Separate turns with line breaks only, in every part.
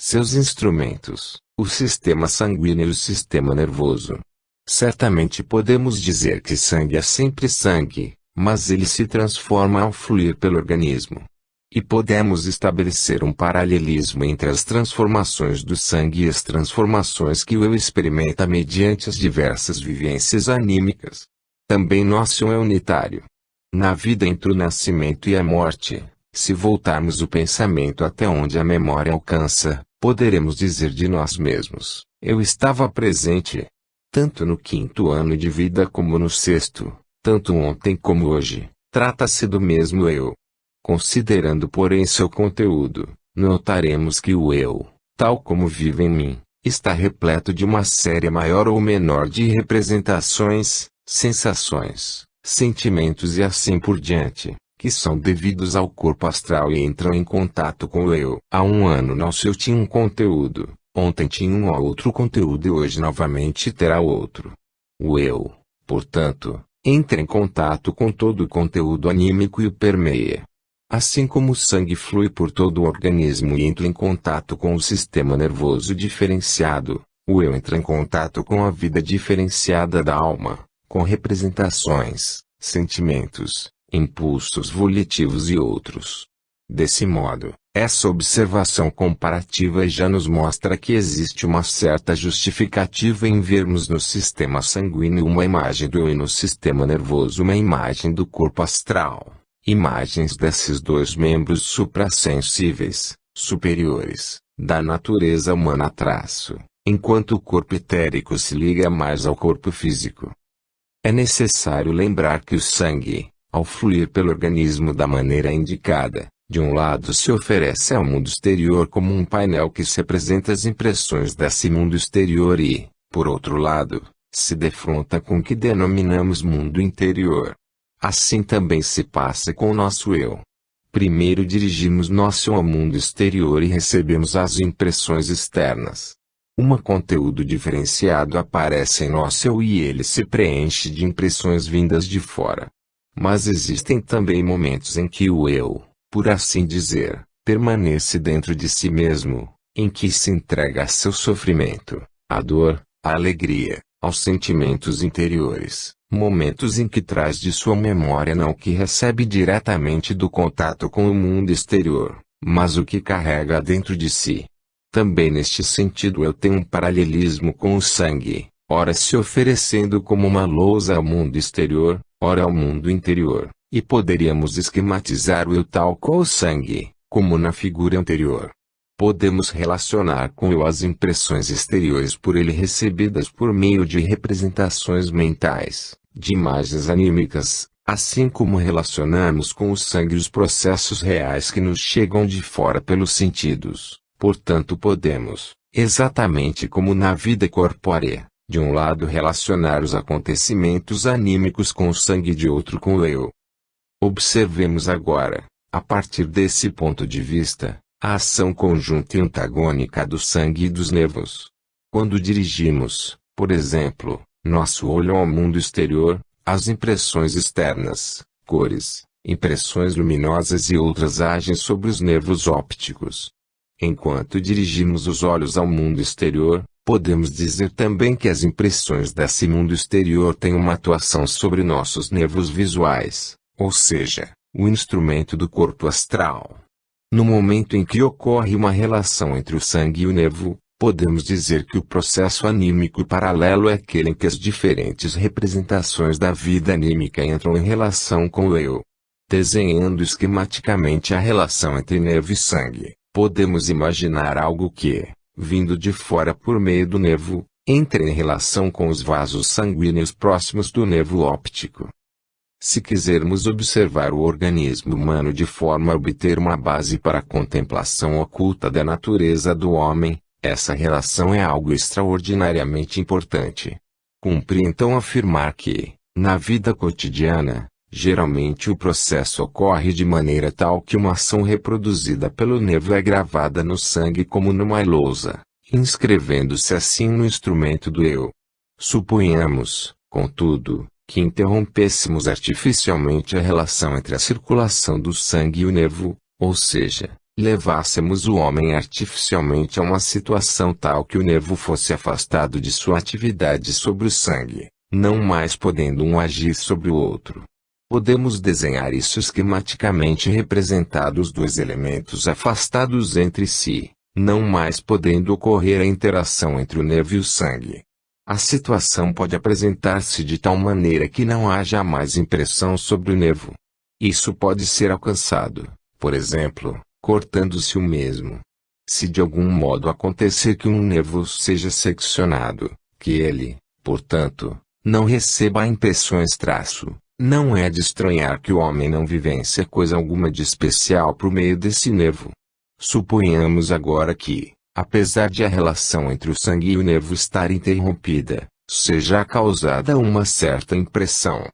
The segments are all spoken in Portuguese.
Seus instrumentos, o sistema sanguíneo e o sistema nervoso. Certamente podemos dizer que sangue é sempre sangue, mas ele se transforma ao fluir pelo organismo. E podemos estabelecer um paralelismo entre as transformações do sangue e as transformações que o eu experimenta mediante as diversas vivências anímicas. Também nosso eu é unitário. Na vida entre o nascimento e a morte, se voltarmos o pensamento até onde a memória alcança, poderemos dizer de nós mesmos: eu estava presente. Tanto no 5º ano de vida como no 6º, tanto ontem como hoje, trata-se do mesmo eu. Considerando porém seu conteúdo, notaremos que o eu, tal como vive em mim, está repleto de uma série maior ou menor de representações, sensações, sentimentos e assim por diante, que são devidos ao corpo astral e entram em contato com o eu. Há um ano nosso eu tinha um conteúdo, ontem tinha um outro conteúdo e hoje novamente terá outro. O eu, portanto, entra em contato com todo o conteúdo anímico e o permeia. Assim como o sangue flui por todo o organismo e entra em contato com o sistema nervoso diferenciado, o eu entra em contato com a vida diferenciada da alma, com representações, sentimentos, impulsos volitivos e outros. Desse modo, essa observação comparativa já nos mostra que existe uma certa justificativa em vermos no sistema sanguíneo uma imagem do eu e no sistema nervoso uma imagem do corpo astral. Imagens desses dois membros suprassensíveis, superiores, da natureza humana enquanto o corpo etérico se liga mais ao corpo físico. É necessário lembrar que o sangue, ao fluir pelo organismo da maneira indicada, de um lado se oferece ao mundo exterior como um painel que se apresenta as impressões desse mundo exterior e, por outro lado, se defronta com o que denominamos mundo interior. Assim também se passa com o nosso eu. Primeiro dirigimos nosso eu ao mundo exterior e recebemos as impressões externas. Um conteúdo diferenciado aparece em nosso eu e ele se preenche de impressões vindas de fora. Mas existem também momentos em que o eu, por assim dizer, permanece dentro de si mesmo, em que se entrega a seu sofrimento, à dor, à alegria, aos sentimentos interiores. Momentos em que traz de sua memória não o que recebe diretamente do contato com o mundo exterior, mas o que carrega dentro de si. Também neste sentido eu tenho um paralelismo com o sangue, ora se oferecendo como uma lousa ao mundo exterior, ora ao mundo interior, e poderíamos esquematizar o eu tal qual o sangue, como na figura anterior. Podemos relacionar com o eu as impressões exteriores por ele recebidas por meio de representações mentais, de imagens anímicas, assim como relacionamos com o sangue os processos reais que nos chegam de fora pelos sentidos. Portanto podemos, exatamente como na vida corpórea, de um lado relacionar os acontecimentos anímicos com o sangue e de outro com o eu. Observemos agora, a partir desse ponto de vista, a ação conjunta e antagônica do sangue e dos nervos. Quando dirigimos, por exemplo, nosso olho ao mundo exterior, as impressões externas, cores, impressões luminosas e outras agem sobre os nervos ópticos. Enquanto dirigimos os olhos ao mundo exterior, podemos dizer também que as impressões desse mundo exterior têm uma atuação sobre nossos nervos visuais, ou seja, o instrumento do corpo astral. No momento em que ocorre uma relação entre o sangue e o nervo, podemos dizer que o processo anímico paralelo é aquele em que as diferentes representações da vida anímica entram em relação com o eu. Desenhando esquematicamente a relação entre nervo e sangue, podemos imaginar algo que, vindo de fora por meio do nervo, entra em relação com os vasos sanguíneos próximos do nervo óptico. Se quisermos observar o organismo humano de forma a obter uma base para a contemplação oculta da natureza do homem, essa relação é algo extraordinariamente importante. Cumpre então afirmar que, na vida cotidiana, geralmente o processo ocorre de maneira tal que uma ação reproduzida pelo nervo é gravada no sangue como numa lousa, inscrevendo-se assim no instrumento do eu. Suponhamos, contudo, que interrompêssemos artificialmente a relação entre a circulação do sangue e o nervo, ou seja, levássemos o homem artificialmente a uma situação tal que o nervo fosse afastado de sua atividade sobre o sangue, não mais podendo um agir sobre o outro. Podemos desenhar isso esquematicamente representado os dois elementos afastados entre si, não mais podendo ocorrer a interação entre o nervo e o sangue. A situação pode apresentar-se de tal maneira que não haja mais impressão sobre o nervo. Isso pode ser alcançado, por exemplo, cortando-se o mesmo. Se de algum modo acontecer que um nervo seja seccionado, que ele, portanto, não receba impressões traço, não é de estranhar que o homem não vivencie coisa alguma de especial por meio desse nervo. Suponhamos agora que, apesar de a relação entre o sangue e o nervo estar interrompida, seja causada uma certa impressão.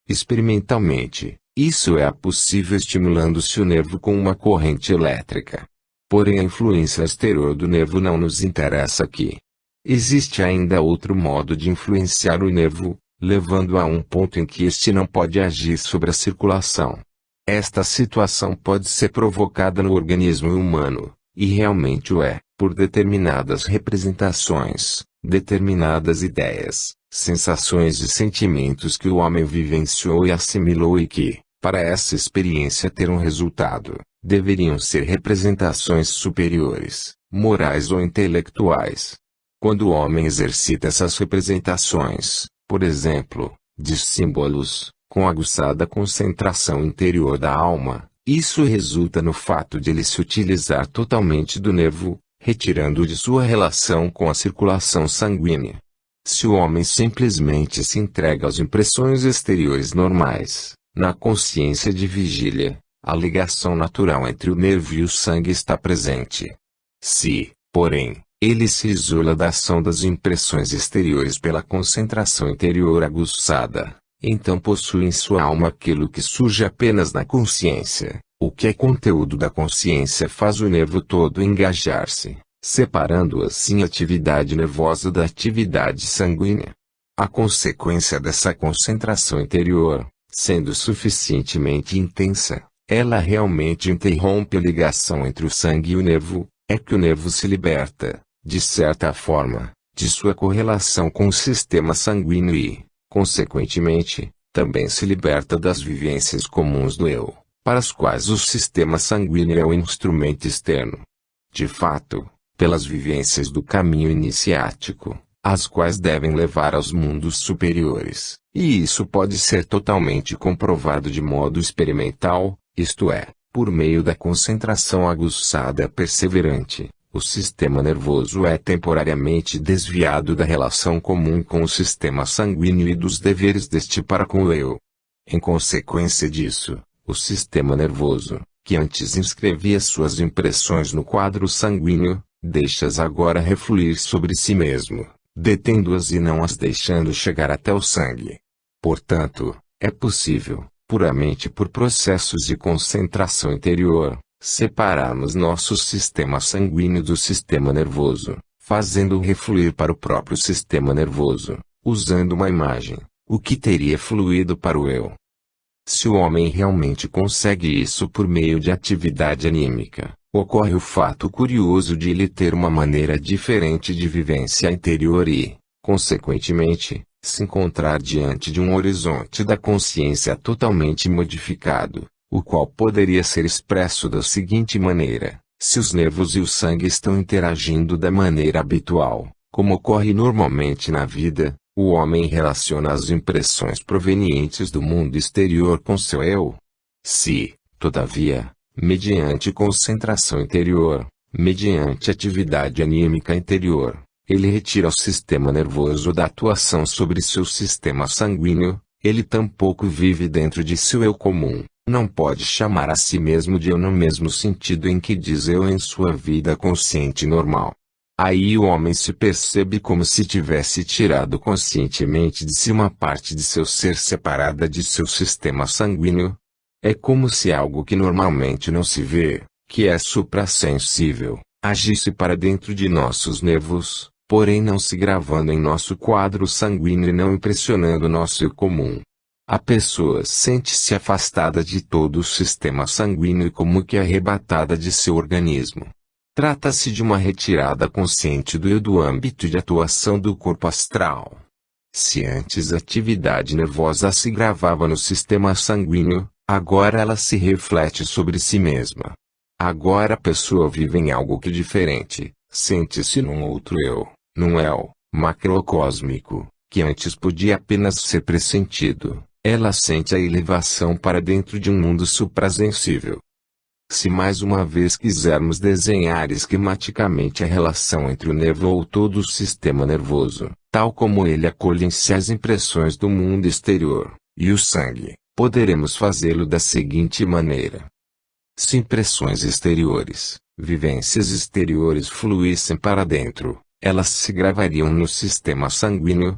Experimentalmente, isso é possível estimulando-se o nervo com uma corrente elétrica. Porém a influência exterior do nervo não nos interessa aqui. Existe ainda outro modo de influenciar o nervo, levando a um ponto em que este não pode agir sobre a circulação. Esta situação pode ser provocada no organismo humano, e realmente o é, por determinadas representações, determinadas ideias, sensações e sentimentos que o homem vivenciou e assimilou e que, para essa experiência ter um resultado, deveriam ser representações superiores, morais ou intelectuais. Quando o homem exercita essas representações, por exemplo, de símbolos, com aguçada concentração interior da alma, isso resulta no fato de ele se utilizar totalmente do nervo, retirando-o de sua relação com a circulação sanguínea. Se o homem simplesmente se entrega às impressões exteriores normais, na consciência de vigília, a ligação natural entre o nervo e o sangue está presente. Se, porém, ele se isola da ação das impressões exteriores pela concentração interior aguçada, então possui em sua alma aquilo que surge apenas na consciência. O que é conteúdo da consciência faz o nervo todo engajar-se, separando assim a atividade nervosa da atividade sanguínea. A consequência dessa concentração interior, sendo suficientemente intensa, ela realmente interrompe a ligação entre o sangue e o nervo, é que o nervo se liberta, de certa forma, de sua correlação com o sistema sanguíneo e, consequentemente, também se liberta das vivências comuns do eu, para as quais o sistema sanguíneo é o instrumento externo. De fato, pelas vivências do caminho iniciático, as quais devem levar aos mundos superiores, e isso pode ser totalmente comprovado de modo experimental, isto é, por meio da concentração aguçada perseverante, o sistema nervoso é temporariamente desviado da relação comum com o sistema sanguíneo e dos deveres deste para com o eu. Em consequência disso, o sistema nervoso, que antes inscrevia suas impressões no quadro sanguíneo, deixa-as agora refluir sobre si mesmo, detendo-as e não as deixando chegar até o sangue. Portanto, é possível, puramente por processos de concentração interior, separarmos nosso sistema sanguíneo do sistema nervoso, fazendo-o refluir para o próprio sistema nervoso, usando uma imagem, o que teria fluído para o eu. Se o homem realmente consegue isso por meio de atividade anímica, ocorre o fato curioso de ele ter uma maneira diferente de vivência interior e, consequentemente, se encontrar diante de um horizonte da consciência totalmente modificado, o qual poderia ser expresso da seguinte maneira: se os nervos e o sangue estão interagindo da maneira habitual, como ocorre normalmente na vida, o homem relaciona as impressões provenientes do mundo exterior com seu eu. Se, todavia, mediante concentração interior, mediante atividade anímica interior, ele retira o sistema nervoso da atuação sobre seu sistema sanguíneo, ele tampouco vive dentro de seu eu comum, não pode chamar a si mesmo de eu no mesmo sentido em que diz eu em sua vida consciente normal. Aí o homem se percebe como se tivesse tirado conscientemente de si uma parte de seu ser separada de seu sistema sanguíneo. É como se algo que normalmente não se vê, que é suprassensível, agisse para dentro de nossos nervos, porém não se gravando em nosso quadro sanguíneo e não impressionando nosso eu comum. A pessoa sente-se afastada de todo o sistema sanguíneo e como que arrebatada de seu organismo. Trata-se de uma retirada consciente do eu do âmbito de atuação do corpo astral. Se antes a atividade nervosa se gravava no sistema sanguíneo, agora ela se reflete sobre si mesma. Agora a pessoa vive em algo que é diferente, sente-se num outro eu, num eu macrocósmico, que antes podia apenas ser pressentido. Ela sente a elevação para dentro de um mundo suprassensível. Se mais uma vez quisermos desenhar esquematicamente a relação entre o nervo ou todo o sistema nervoso, tal como ele acolhem-se às impressões do mundo exterior, e o sangue, poderemos fazê-lo da seguinte maneira. Se impressões exteriores, vivências exteriores fluíssem para dentro, elas se gravariam no sistema sanguíneo.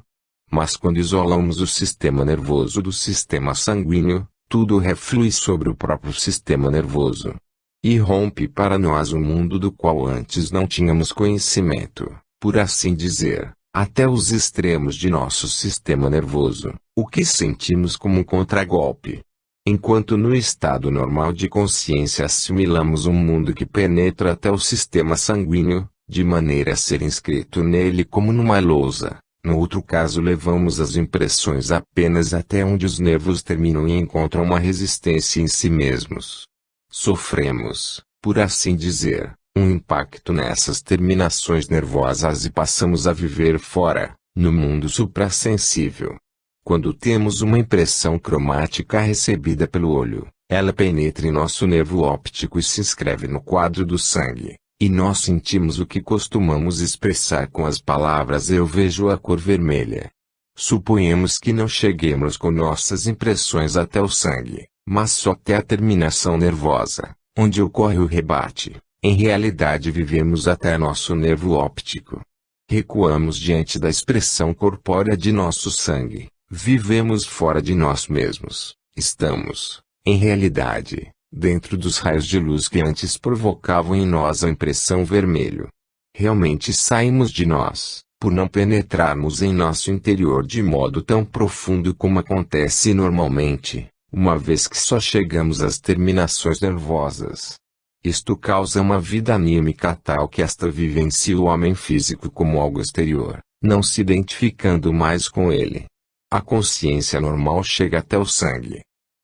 Mas quando isolamos o sistema nervoso do sistema sanguíneo, tudo reflui sobre o próprio sistema nervoso. E rompe para nós um mundo do qual antes não tínhamos conhecimento, por assim dizer, até os extremos de nosso sistema nervoso, o que sentimos como um contragolpe. Enquanto no estado normal de consciência assimilamos um mundo que penetra até o sistema sanguíneo, de maneira a ser inscrito nele como numa lousa. No outro caso levamos as impressões apenas até onde os nervos terminam e encontram uma resistência em si mesmos. Sofremos, por assim dizer, um impacto nessas terminações nervosas e passamos a viver fora, no mundo suprassensível. Quando temos uma impressão cromática recebida pelo olho, ela penetra em nosso nervo óptico e se inscreve no quadro do sangue. E nós sentimos o que costumamos expressar com as palavras eu vejo a cor vermelha. Suponhamos que não cheguemos com nossas impressões até o sangue, mas só até a terminação nervosa, onde ocorre o rebate. Em realidade vivemos até nosso nervo óptico. Recuamos diante da expressão corpórea de nosso sangue, vivemos fora de nós mesmos, estamos, em realidade, dentro dos raios de luz que antes provocavam em nós a impressão vermelho. Realmente saímos de nós, por não penetrarmos em nosso interior de modo tão profundo como acontece normalmente, uma vez que só chegamos às terminações nervosas. Isto causa uma vida anímica tal que esta vivencia o homem físico como algo exterior, não se identificando mais com ele. A consciência normal chega até o sangue.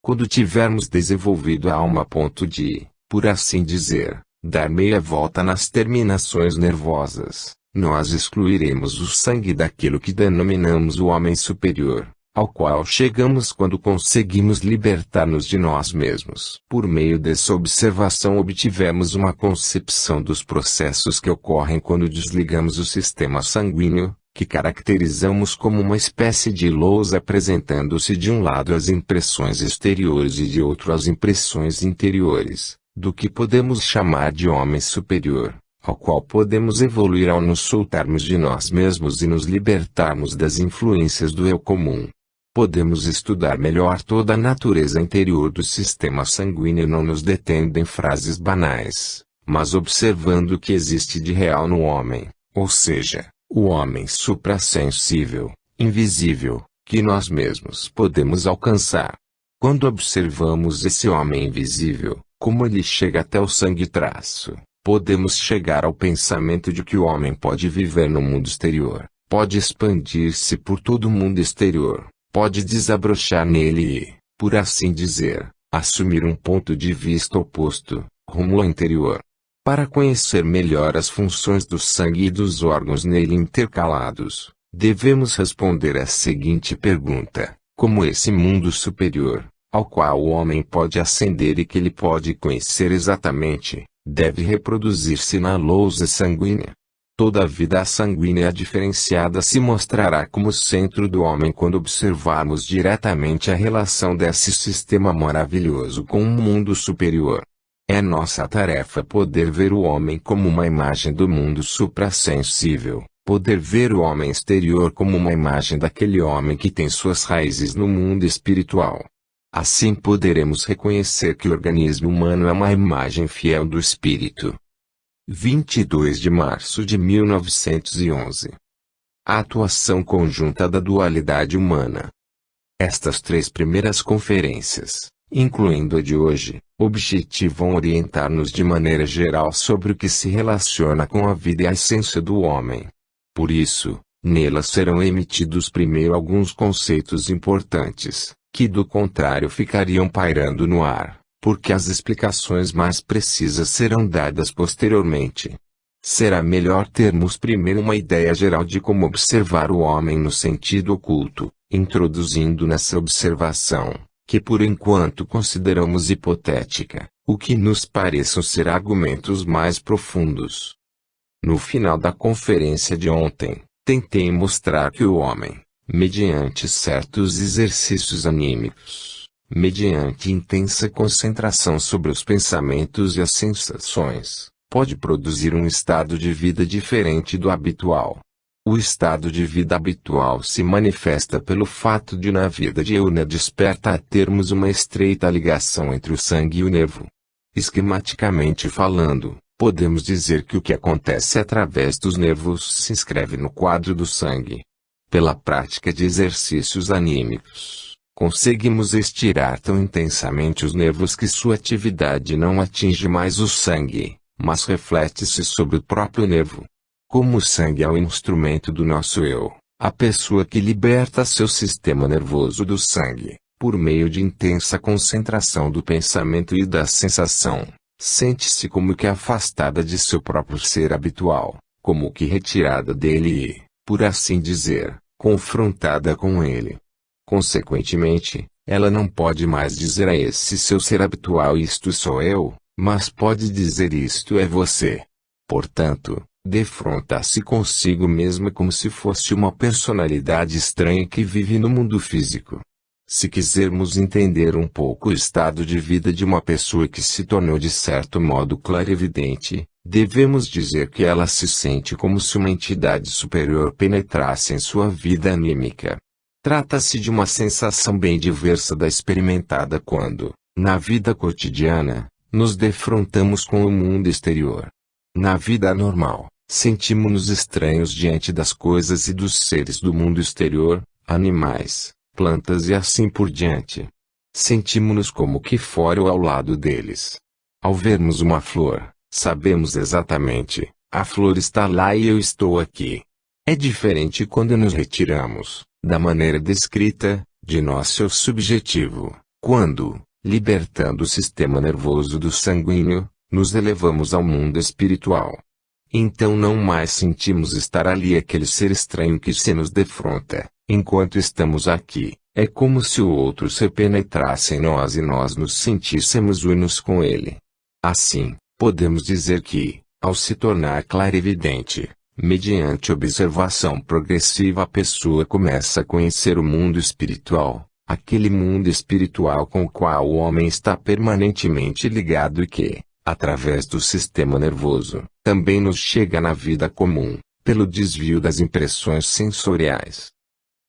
Quando tivermos desenvolvido a alma a ponto de, por assim dizer, dar meia volta nas terminações nervosas, nós excluiremos o sangue daquilo que denominamos o homem superior, ao qual chegamos quando conseguimos libertar-nos de nós mesmos. Por meio dessa observação obtivemos uma concepção dos processos que ocorrem quando desligamos o sistema sanguíneo, que caracterizamos como uma espécie de lousa apresentando-se de um lado as impressões exteriores e de outro as impressões interiores, do que podemos chamar de homem superior, ao qual podemos evoluir ao nos soltarmos de nós mesmos e nos libertarmos das influências do eu comum. Podemos estudar melhor toda a natureza interior do sistema sanguíneo não nos detendo em frases banais, mas observando o que existe de real no homem, ou seja, o homem suprassensível, invisível, que nós mesmos podemos alcançar. Quando observamos esse homem invisível, como ele chega até o sangue-traço, podemos chegar ao pensamento de que o homem pode viver no mundo exterior, pode expandir-se por todo o mundo exterior, pode desabrochar nele e, por assim dizer, assumir um ponto de vista oposto, rumo ao interior. Para conhecer melhor as funções do sangue e dos órgãos nele intercalados, devemos responder a seguinte pergunta: como esse mundo superior, ao qual o homem pode ascender e que ele pode conhecer exatamente, deve reproduzir-se na lousa sanguínea? Toda a vida sanguínea diferenciada se mostrará como centro do homem quando observarmos diretamente a relação desse sistema maravilhoso com um mundo superior. É nossa tarefa poder ver o homem como uma imagem do mundo suprassensível, poder ver o homem exterior como uma imagem daquele homem que tem suas raízes no mundo espiritual. Assim poderemos reconhecer que o organismo humano é uma imagem fiel do espírito. 22 de março de 1911. A atuação conjunta da dualidade humana. Estas 3 primeiras conferências, incluindo a de hoje, objetivam orientar-nos de maneira geral sobre o que se relaciona com a vida e a essência do homem. Por isso, nelas serão emitidos primeiro alguns conceitos importantes, que do contrário ficariam pairando no ar, porque as explicações mais precisas serão dadas posteriormente. Será melhor termos primeiro uma ideia geral de como observar o homem no sentido oculto, introduzindo nessa observação, que por enquanto consideramos hipotética, o que nos pareçam ser argumentos mais profundos. No final da conferência de ontem, tentei mostrar que o homem, mediante certos exercícios anímicos, mediante intensa concentração sobre os pensamentos e as sensações, pode produzir um estado de vida diferente do habitual. O estado de vida habitual se manifesta pelo fato de na vida diurna desperta termos uma estreita ligação entre o sangue e o nervo. Esquematicamente falando, podemos dizer que o que acontece através dos nervos se inscreve no quadro do sangue. Pela prática de exercícios anímicos, conseguimos estirar tão intensamente os nervos que sua atividade não atinge mais o sangue, mas reflete-se sobre o próprio nervo. Como o sangue é o instrumento do nosso eu, a pessoa que liberta seu sistema nervoso do sangue, por meio de intensa concentração do pensamento e da sensação, sente-se como que afastada de seu próprio ser habitual, como que retirada dele e, por assim dizer, confrontada com ele. Consequentemente, ela não pode mais dizer a esse seu ser habitual isto sou eu, mas pode dizer isto é você. Portanto, defronta-se consigo mesma como se fosse uma personalidade estranha que vive no mundo físico. Se quisermos entender um pouco o estado de vida de uma pessoa que se tornou de certo modo clarividente, devemos dizer que ela se sente como se uma entidade superior penetrasse em sua vida anímica. Trata-se de uma sensação bem diversa da experimentada quando, na vida cotidiana, nos defrontamos com o mundo exterior. Na vida normal, sentimos-nos estranhos diante das coisas e dos seres do mundo exterior, animais, plantas e assim por diante. Sentimos-nos como que fora ou ao lado deles. Ao vermos uma flor, sabemos exatamente, a flor está lá e eu estou aqui. É diferente quando nos retiramos, da maneira descrita, de nosso eu subjetivo, quando, libertando o sistema nervoso do sanguíneo, nos elevamos ao mundo espiritual. Então não mais sentimos estar ali aquele ser estranho que se nos defronta, enquanto estamos aqui. É como se o outro ser penetrasse em nós e nós nos sentíssemos unos com ele. Assim, podemos dizer que, ao se tornar clarividente, mediante observação progressiva a pessoa começa a conhecer o mundo espiritual, aquele mundo espiritual com o qual o homem está permanentemente ligado e que, através do sistema nervoso, também nos chega na vida comum, pelo desvio das impressões sensoriais.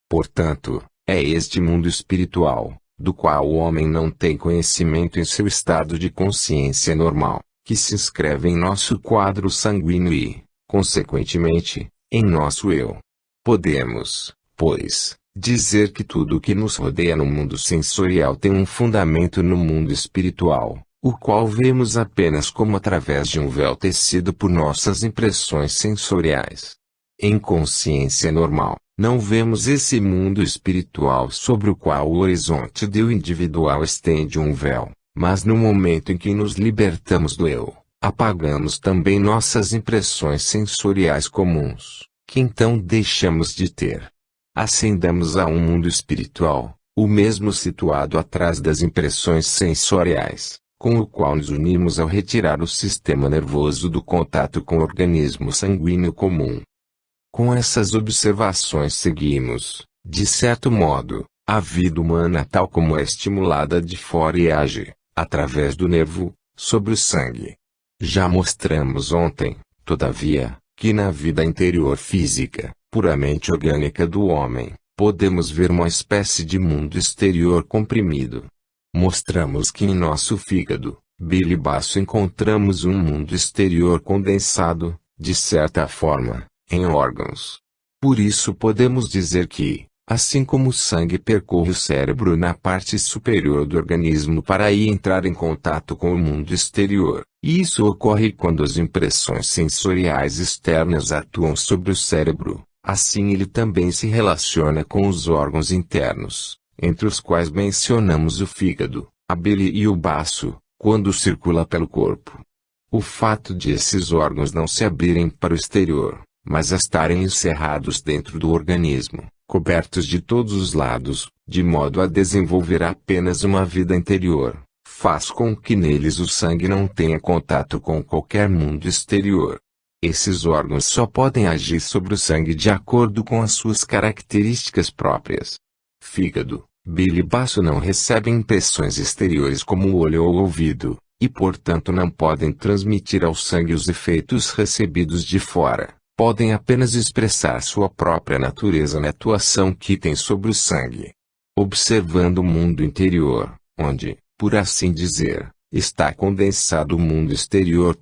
Portanto, é este mundo espiritual, do qual o homem não tem conhecimento em seu estado de consciência normal, que se inscreve em nosso quadro sanguíneo e, consequentemente, em nosso eu. Podemos, pois, dizer que tudo o que nos rodeia no mundo sensorial tem um fundamento no mundo espiritual, o qual vemos apenas como através de um véu tecido por nossas impressões sensoriais. Em consciência normal, não vemos esse mundo espiritual sobre o qual o horizonte do eu individual estende um véu, mas no momento em que nos libertamos do eu, apagamos também nossas impressões sensoriais comuns, que então deixamos de ter. Ascendamos a um mundo espiritual, o mesmo situado atrás das impressões sensoriais, com o qual nos unimos ao retirar o sistema nervoso do contato com o organismo sanguíneo comum. Com essas observações seguimos, de certo modo, a vida humana tal como é estimulada de fora e age, através do nervo, sobre o sangue. Já mostramos ontem, todavia, que na vida interior física, puramente orgânica do homem, podemos ver uma espécie de mundo exterior comprimido. Mostramos que em nosso fígado, bile e baço encontramos um mundo exterior condensado, de certa forma, em órgãos. Por isso podemos dizer que, Assim como o sangue percorre o cérebro na parte superior do organismo para aí entrar em contato com o mundo exterior, e isso ocorre quando as impressões sensoriais externas atuam sobre o cérebro, assim ele também se relaciona com os órgãos internos, entre os quais mencionamos o fígado, a bile e o baço, quando circula pelo corpo. O fato de esses órgãos não se abrirem para o exterior, mas estarem encerrados dentro do organismo, cobertos de todos os lados, de modo a desenvolver apenas uma vida interior, faz com que neles o sangue não tenha contato com qualquer mundo exterior. Esses órgãos só podem agir sobre o sangue de acordo com as suas características próprias. Fígado, bile e baço não recebem impressões exteriores como o olho ou o ouvido, e portanto não podem transmitir ao sangue os efeitos recebidos de fora. Podem apenas expressar sua própria natureza na atuação que tem sobre o sangue. Observando o mundo interior, onde, por assim dizer, está condensado o mundo exterior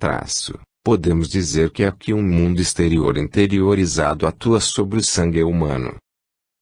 podemos dizer que aqui um mundo exterior interiorizado atua sobre o sangue humano.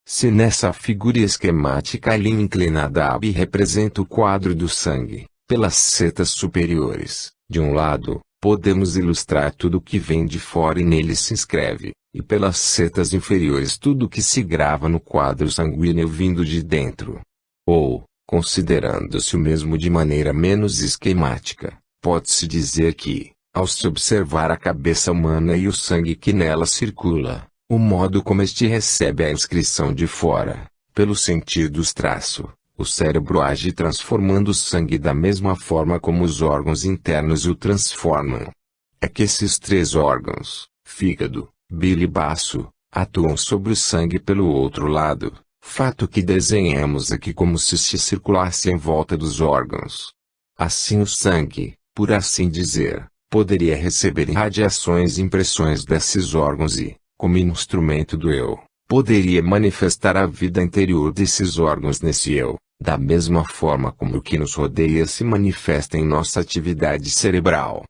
Se nessa figura esquemática a linha inclinada AB representa o quadro do sangue, pelas setas superiores, de um lado, podemos ilustrar tudo que vem de fora e nele se inscreve, e pelas setas inferiores tudo que se grava no quadro sanguíneo vindo de dentro. Ou, considerando-se o mesmo de maneira menos esquemática, pode-se dizer que, ao se observar a cabeça humana e o sangue que nela circula, o modo como este recebe a inscrição de fora, pelo sentidos o cérebro age transformando o sangue da mesma forma como os órgãos internos o transformam. É que esses três órgãos, fígado, bile e baço, atuam sobre o sangue pelo outro lado, fato que desenhamos aqui como se circulasse em volta dos órgãos. Assim o sangue, por assim dizer, poderia receber radiações e impressões desses órgãos e, como instrumento do eu, poderia manifestar a vida interior desses órgãos nesse eu, da mesma forma como o que nos rodeia se manifesta em nossa atividade cerebral.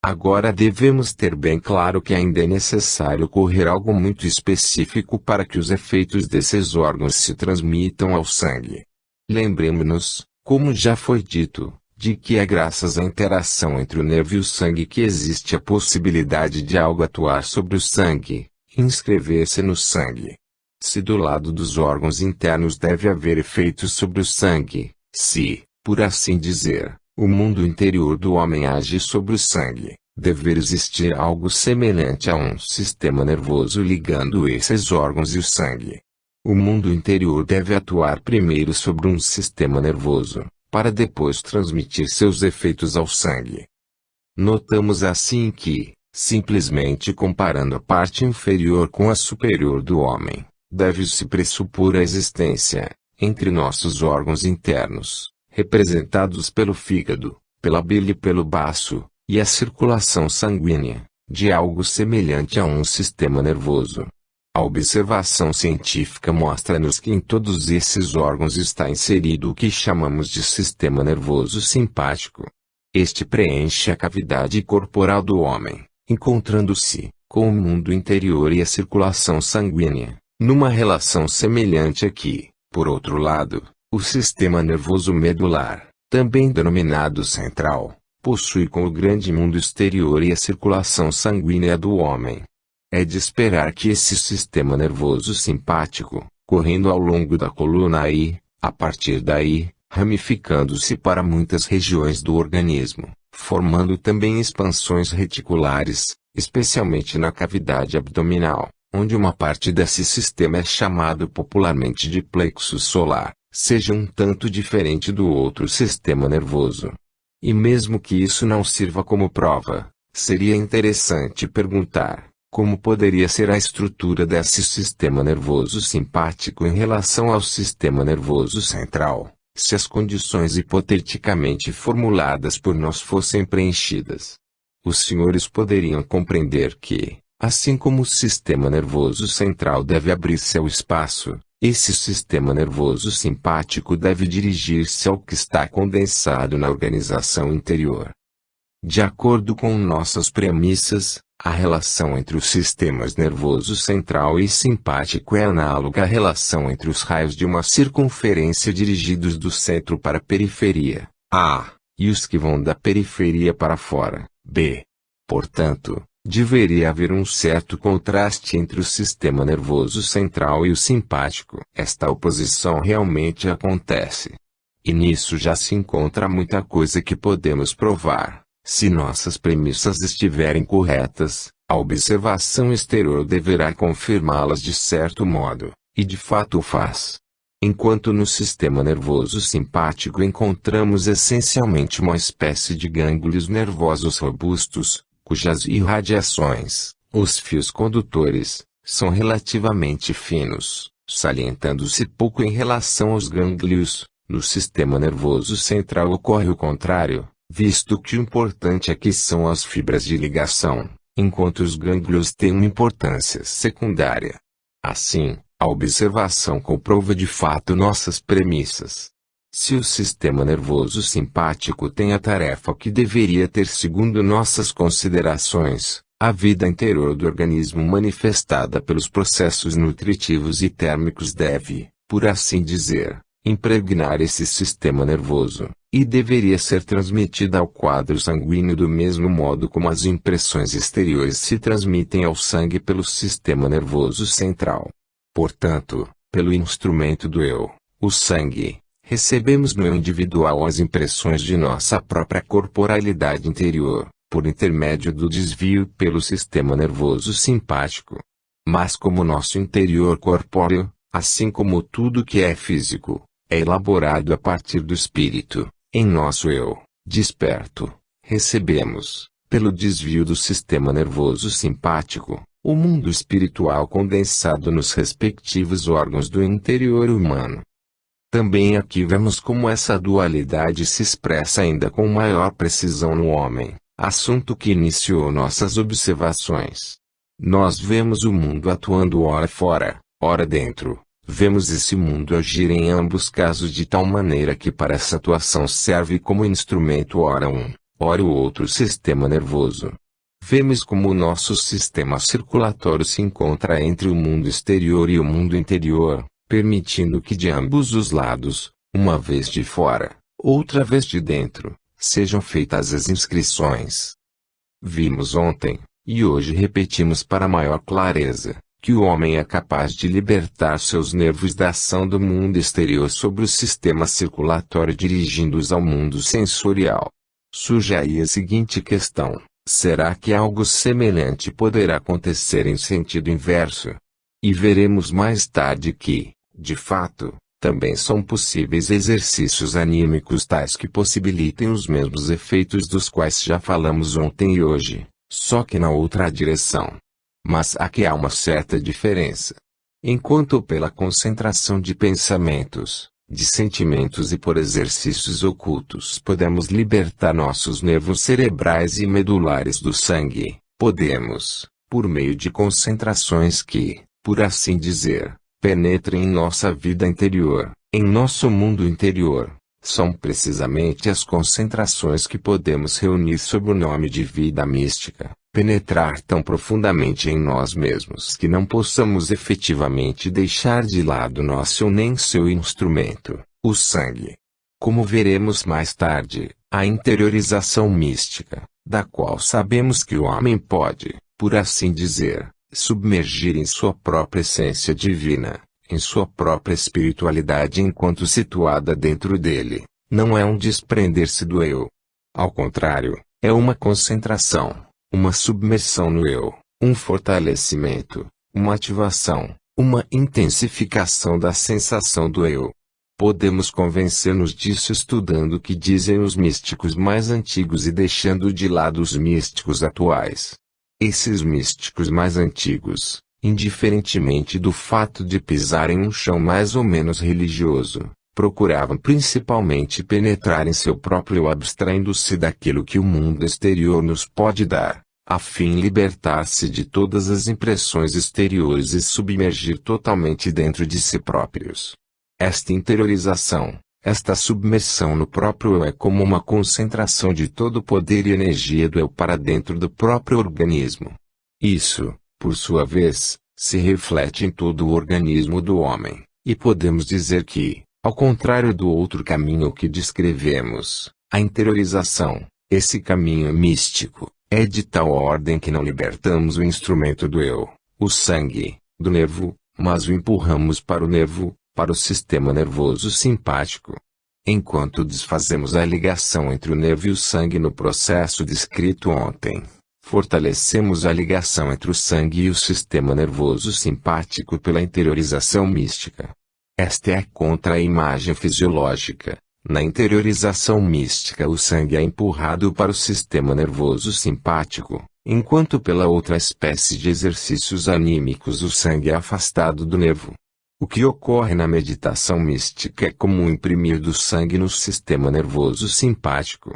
Agora devemos ter bem claro que ainda é necessário ocorrer algo muito específico para que os efeitos desses órgãos se transmitam ao sangue. Lembremos-nos, como já foi dito, de que é graças à interação entre o nervo e o sangue que existe a possibilidade de algo atuar sobre o sangue, e inscrever-se no sangue. Se do lado dos órgãos internos deve haver efeitos sobre o sangue, se, por assim dizer, o mundo interior do homem age sobre o sangue, deve existir algo semelhante a um sistema nervoso ligando esses órgãos e o sangue. O mundo interior deve atuar primeiro sobre um sistema nervoso, para depois transmitir seus efeitos ao sangue. Notamos assim que, simplesmente comparando a parte inferior com a superior do homem, deve-se pressupor a existência, entre nossos órgãos internos, representados pelo fígado, pela bile e pelo baço, e a circulação sanguínea, de algo semelhante a um sistema nervoso. A observação científica mostra-nos que em todos esses órgãos está inserido o que chamamos de sistema nervoso simpático. Este preenche a cavidade corporal do homem, encontrando-se, com o mundo interior e a circulação sanguínea, numa relação semelhante a que, por outro lado, o sistema nervoso medular, também denominado central, possui com o grande mundo exterior e a circulação sanguínea do homem. É de esperar que esse sistema nervoso simpático, correndo ao longo da coluna e, a partir daí, ramificando-se para muitas regiões do organismo, formando também expansões reticulares, especialmente na cavidade abdominal, onde uma parte desse sistema é chamado popularmente de plexo solar, seja um tanto diferente do outro sistema nervoso. E mesmo que isso não sirva como prova, seria interessante perguntar, como poderia ser a estrutura desse sistema nervoso simpático em relação ao sistema nervoso central, se as condições hipoteticamente formuladas por nós fossem preenchidas. Os senhores poderiam compreender que, assim como o sistema nervoso central deve abrir-se ao espaço, esse sistema nervoso simpático deve dirigir-se ao que está condensado na organização interior. De acordo com nossas premissas, A relação entre os sistemas nervoso central e simpático é análoga à relação entre os raios de uma circunferência dirigidos do centro para a periferia, A, e os que vão da periferia para fora, B. Portanto, deveria haver um certo contraste entre o sistema nervoso central e o simpático. Esta oposição realmente acontece. E nisso já se encontra muita coisa que podemos provar. Se nossas premissas estiverem corretas, a observação exterior deverá confirmá-las de certo modo, e de fato o faz. Enquanto no sistema nervoso simpático encontramos essencialmente uma espécie de gânglios nervosos robustos, cujas irradiações, os fios condutores, são relativamente finos, salientando-se pouco em relação aos gânglios. No sistema nervoso central ocorre o contrário, visto que o importante aqui são as fibras de ligação, enquanto os gânglios têm uma importância secundária. Assim, a observação comprova de fato nossas premissas. Se o sistema nervoso simpático tem a tarefa que deveria ter segundo nossas considerações, a vida interior do organismo manifestada pelos processos nutritivos e térmicos deve, por assim dizer, impregnar esse sistema nervoso, e deveria ser transmitida ao quadro sanguíneo do mesmo modo como as impressões exteriores se transmitem ao sangue pelo sistema nervoso central. Portanto, pelo instrumento do eu, o sangue, recebemos no eu individual as impressões de nossa própria corporalidade interior, por intermédio do desvio pelo sistema nervoso simpático. Mas como nosso interior corpóreo, assim como tudo que é físico, é elaborado a partir do espírito, em nosso eu, desperto, recebemos, pelo desvio do sistema nervoso simpático, o mundo espiritual condensado nos respectivos órgãos do interior humano. Também aqui vemos como essa dualidade se expressa ainda com maior precisão no homem, assunto que iniciou nossas observações. Nós vemos o mundo atuando ora fora, ora dentro. Vemos esse mundo agir em ambos casos de tal maneira que para essa atuação serve como instrumento ora um, ora o outro sistema nervoso. Vemos como o nosso sistema circulatório se encontra entre o mundo exterior e o mundo interior, permitindo que de ambos os lados, uma vez de fora, outra vez de dentro, sejam feitas as inscrições. Vimos ontem, e hoje repetimos para maior clareza, que o homem é capaz de libertar seus nervos da ação do mundo exterior sobre o sistema circulatório dirigindo-os ao mundo sensorial. Surge aí a seguinte questão: será que algo semelhante poderá acontecer em sentido inverso? E veremos mais tarde que, de fato, também são possíveis exercícios anímicos tais que possibilitem os mesmos efeitos dos quais já falamos ontem e hoje, só que na outra direção. Mas aqui há uma certa diferença. Enquanto pela concentração de pensamentos, de sentimentos e por exercícios ocultos podemos libertar nossos nervos cerebrais e medulares do sangue, podemos, por meio de concentrações que, por assim dizer, penetrem em nossa vida interior, em nosso mundo interior, são precisamente as concentrações que podemos reunir sob o nome de vida mística. Penetrar tão profundamente em nós mesmos que não possamos efetivamente deixar de lado nosso nem seu instrumento, o sangue. Como veremos mais tarde, a interiorização mística, da qual sabemos que o homem pode, por assim dizer, submergir em sua própria essência divina, em sua própria espiritualidade enquanto situada dentro dele, não é um desprender-se do eu. Ao contrário, é uma concentração. Uma submersão no eu, um fortalecimento, uma ativação, uma intensificação da sensação do eu. Podemos convencer-nos disso estudando o que dizem os místicos mais antigos e deixando de lado os místicos atuais. Esses místicos mais antigos, indiferentemente do fato de pisarem um chão mais ou menos religioso, procuravam principalmente penetrar em seu próprio eu abstraindo-se daquilo que o mundo exterior nos pode dar, a fim de libertar-se de todas as impressões exteriores e submergir totalmente dentro de si próprios. Esta interiorização, esta submersão no próprio eu é como uma concentração de todo o poder e energia do eu para dentro do próprio organismo. Isso, por sua vez, se reflete em todo o organismo do homem, e podemos dizer que, ao contrário do outro caminho que descrevemos, a interiorização, esse caminho místico, é de tal ordem que não libertamos o instrumento do eu, o sangue, do nervo, mas o empurramos para o nervo, para o sistema nervoso simpático. Enquanto desfazemos a ligação entre o nervo e o sangue no processo descrito ontem, fortalecemos a ligação entre o sangue e o sistema nervoso simpático pela interiorização mística. Esta é a contra-imagem fisiológica. Na interiorização mística o sangue é empurrado para o sistema nervoso simpático, enquanto pela outra espécie de exercícios anímicos o sangue é afastado do nervo. O que ocorre na meditação mística é como imprimir do sangue no sistema nervoso simpático.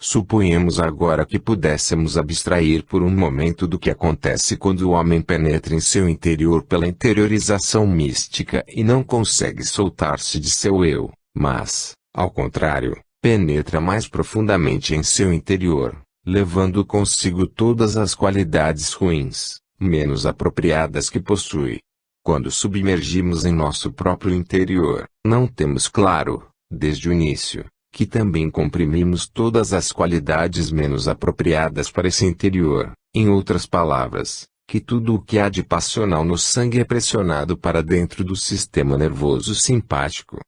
Suponhamos agora que pudéssemos abstrair por um momento do que acontece quando o homem penetra em seu interior pela interiorização mística e não consegue soltar-se de seu eu, mas, ao contrário, penetra mais profundamente em seu interior, levando consigo todas as qualidades ruins, menos apropriadas que possui. Quando submergimos em nosso próprio interior, não temos claro, desde o início, que também comprimimos todas as qualidades menos apropriadas para esse interior, em outras palavras, que tudo o que há de passional no sangue é pressionado para dentro do sistema nervoso simpático.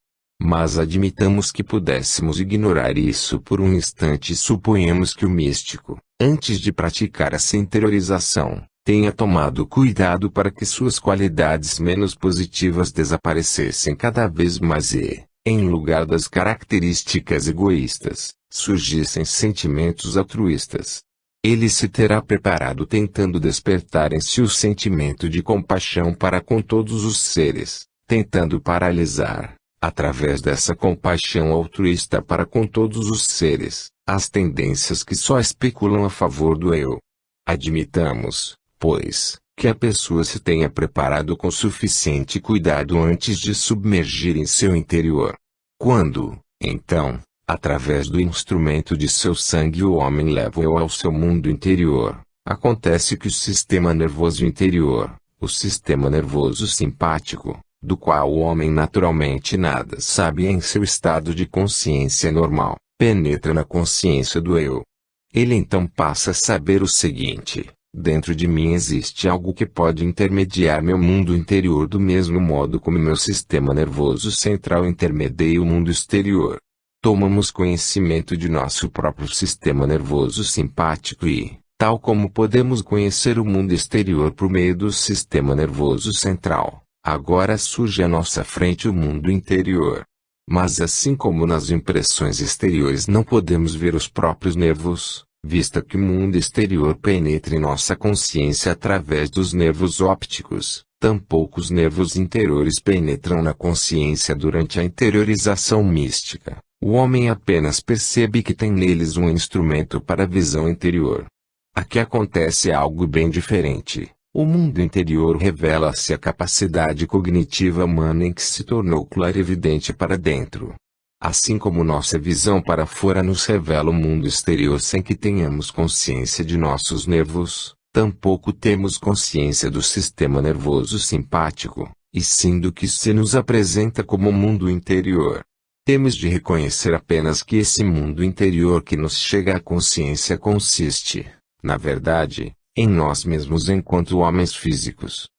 Mas admitamos que pudéssemos ignorar isso por um instante e suponhamos que o místico, antes de praticar essa interiorização, tenha tomado cuidado para que suas qualidades menos positivas desaparecessem cada vez mais e, em lugar das características egoístas, surgissem sentimentos altruístas. Ele se terá preparado tentando despertar em si o sentimento de compaixão para com todos os seres, tentando paralisar, através dessa compaixão altruísta para com todos os seres, as tendências que só especulam a favor do eu. Admitamos, pois, que a pessoa se tenha preparado com suficiente cuidado antes de submergir em seu interior. Quando, então, através do instrumento de seu sangue o homem leva o eu ao seu mundo interior, acontece que o sistema nervoso interior, o sistema nervoso simpático, do qual o homem naturalmente nada sabe em seu estado de consciência normal, penetra na consciência do eu. Ele então passa a saber o seguinte: dentro de mim existe algo que pode intermediar meu mundo interior do mesmo modo como meu sistema nervoso central intermedia o mundo exterior. Tomamos conhecimento de nosso próprio sistema nervoso simpático e, tal como podemos conhecer o mundo exterior por meio do sistema nervoso central, agora surge à nossa frente o mundo interior. Mas assim como nas impressões exteriores não podemos ver os próprios nervos, vista que o mundo exterior penetra em nossa consciência através dos nervos ópticos, tampouco os nervos interiores penetram na consciência durante a interiorização mística. O homem apenas percebe que tem neles um instrumento para a visão interior. Aqui acontece algo bem diferente. O mundo interior revela-se a capacidade cognitiva humana em que se tornou clarividente para dentro. Assim como nossa visão para fora nos revela o mundo exterior sem que tenhamos consciência de nossos nervos, tampouco temos consciência do sistema nervoso simpático, e sim do que se nos apresenta como mundo interior. Temos de reconhecer apenas que esse mundo interior que nos chega à consciência consiste, na verdade, em nós mesmos enquanto homens físicos.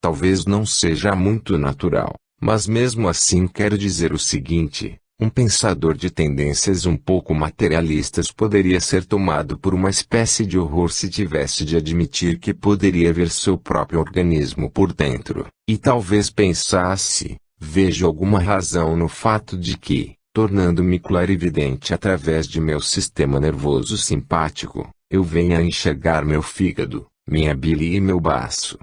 Talvez não seja muito natural, mas mesmo assim quero dizer o seguinte: um pensador de tendências um pouco materialistas poderia ser tomado por uma espécie de horror se tivesse de admitir que poderia ver seu próprio organismo por dentro, e talvez pensasse: vejo alguma razão no fato de que, tornando-me clarividente através de meu sistema nervoso simpático, eu venha a enxergar meu fígado, minha bile e meu baço.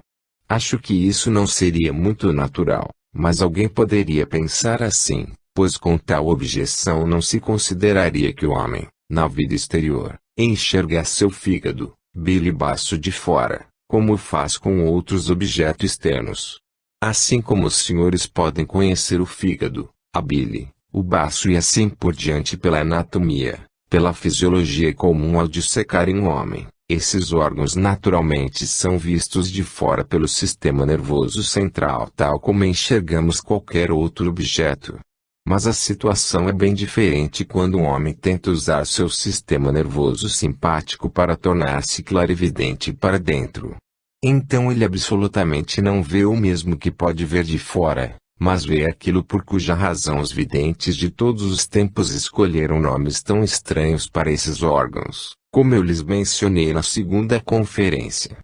Acho que isso não seria muito natural, mas alguém poderia pensar assim, pois com tal objeção não se consideraria que o homem, na vida exterior, enxerga seu fígado, bile e baço de fora, como faz com outros objetos externos. Assim como os senhores podem conhecer o fígado, a bile, o baço e assim por diante pela anatomia, pela fisiologia comum ao dissecarem um homem, Esses órgãos naturalmente são vistos de fora pelo sistema nervoso central, tal como enxergamos qualquer outro objeto. Mas a situação é bem diferente quando um homem tenta usar seu sistema nervoso simpático para tornar-se clarividente para dentro. Então ele absolutamente não vê o mesmo que pode ver de fora, mas vê aquilo por cuja razão os videntes de todos os tempos escolheram nomes tão estranhos para esses órgãos, como eu lhes mencionei na segunda conferência.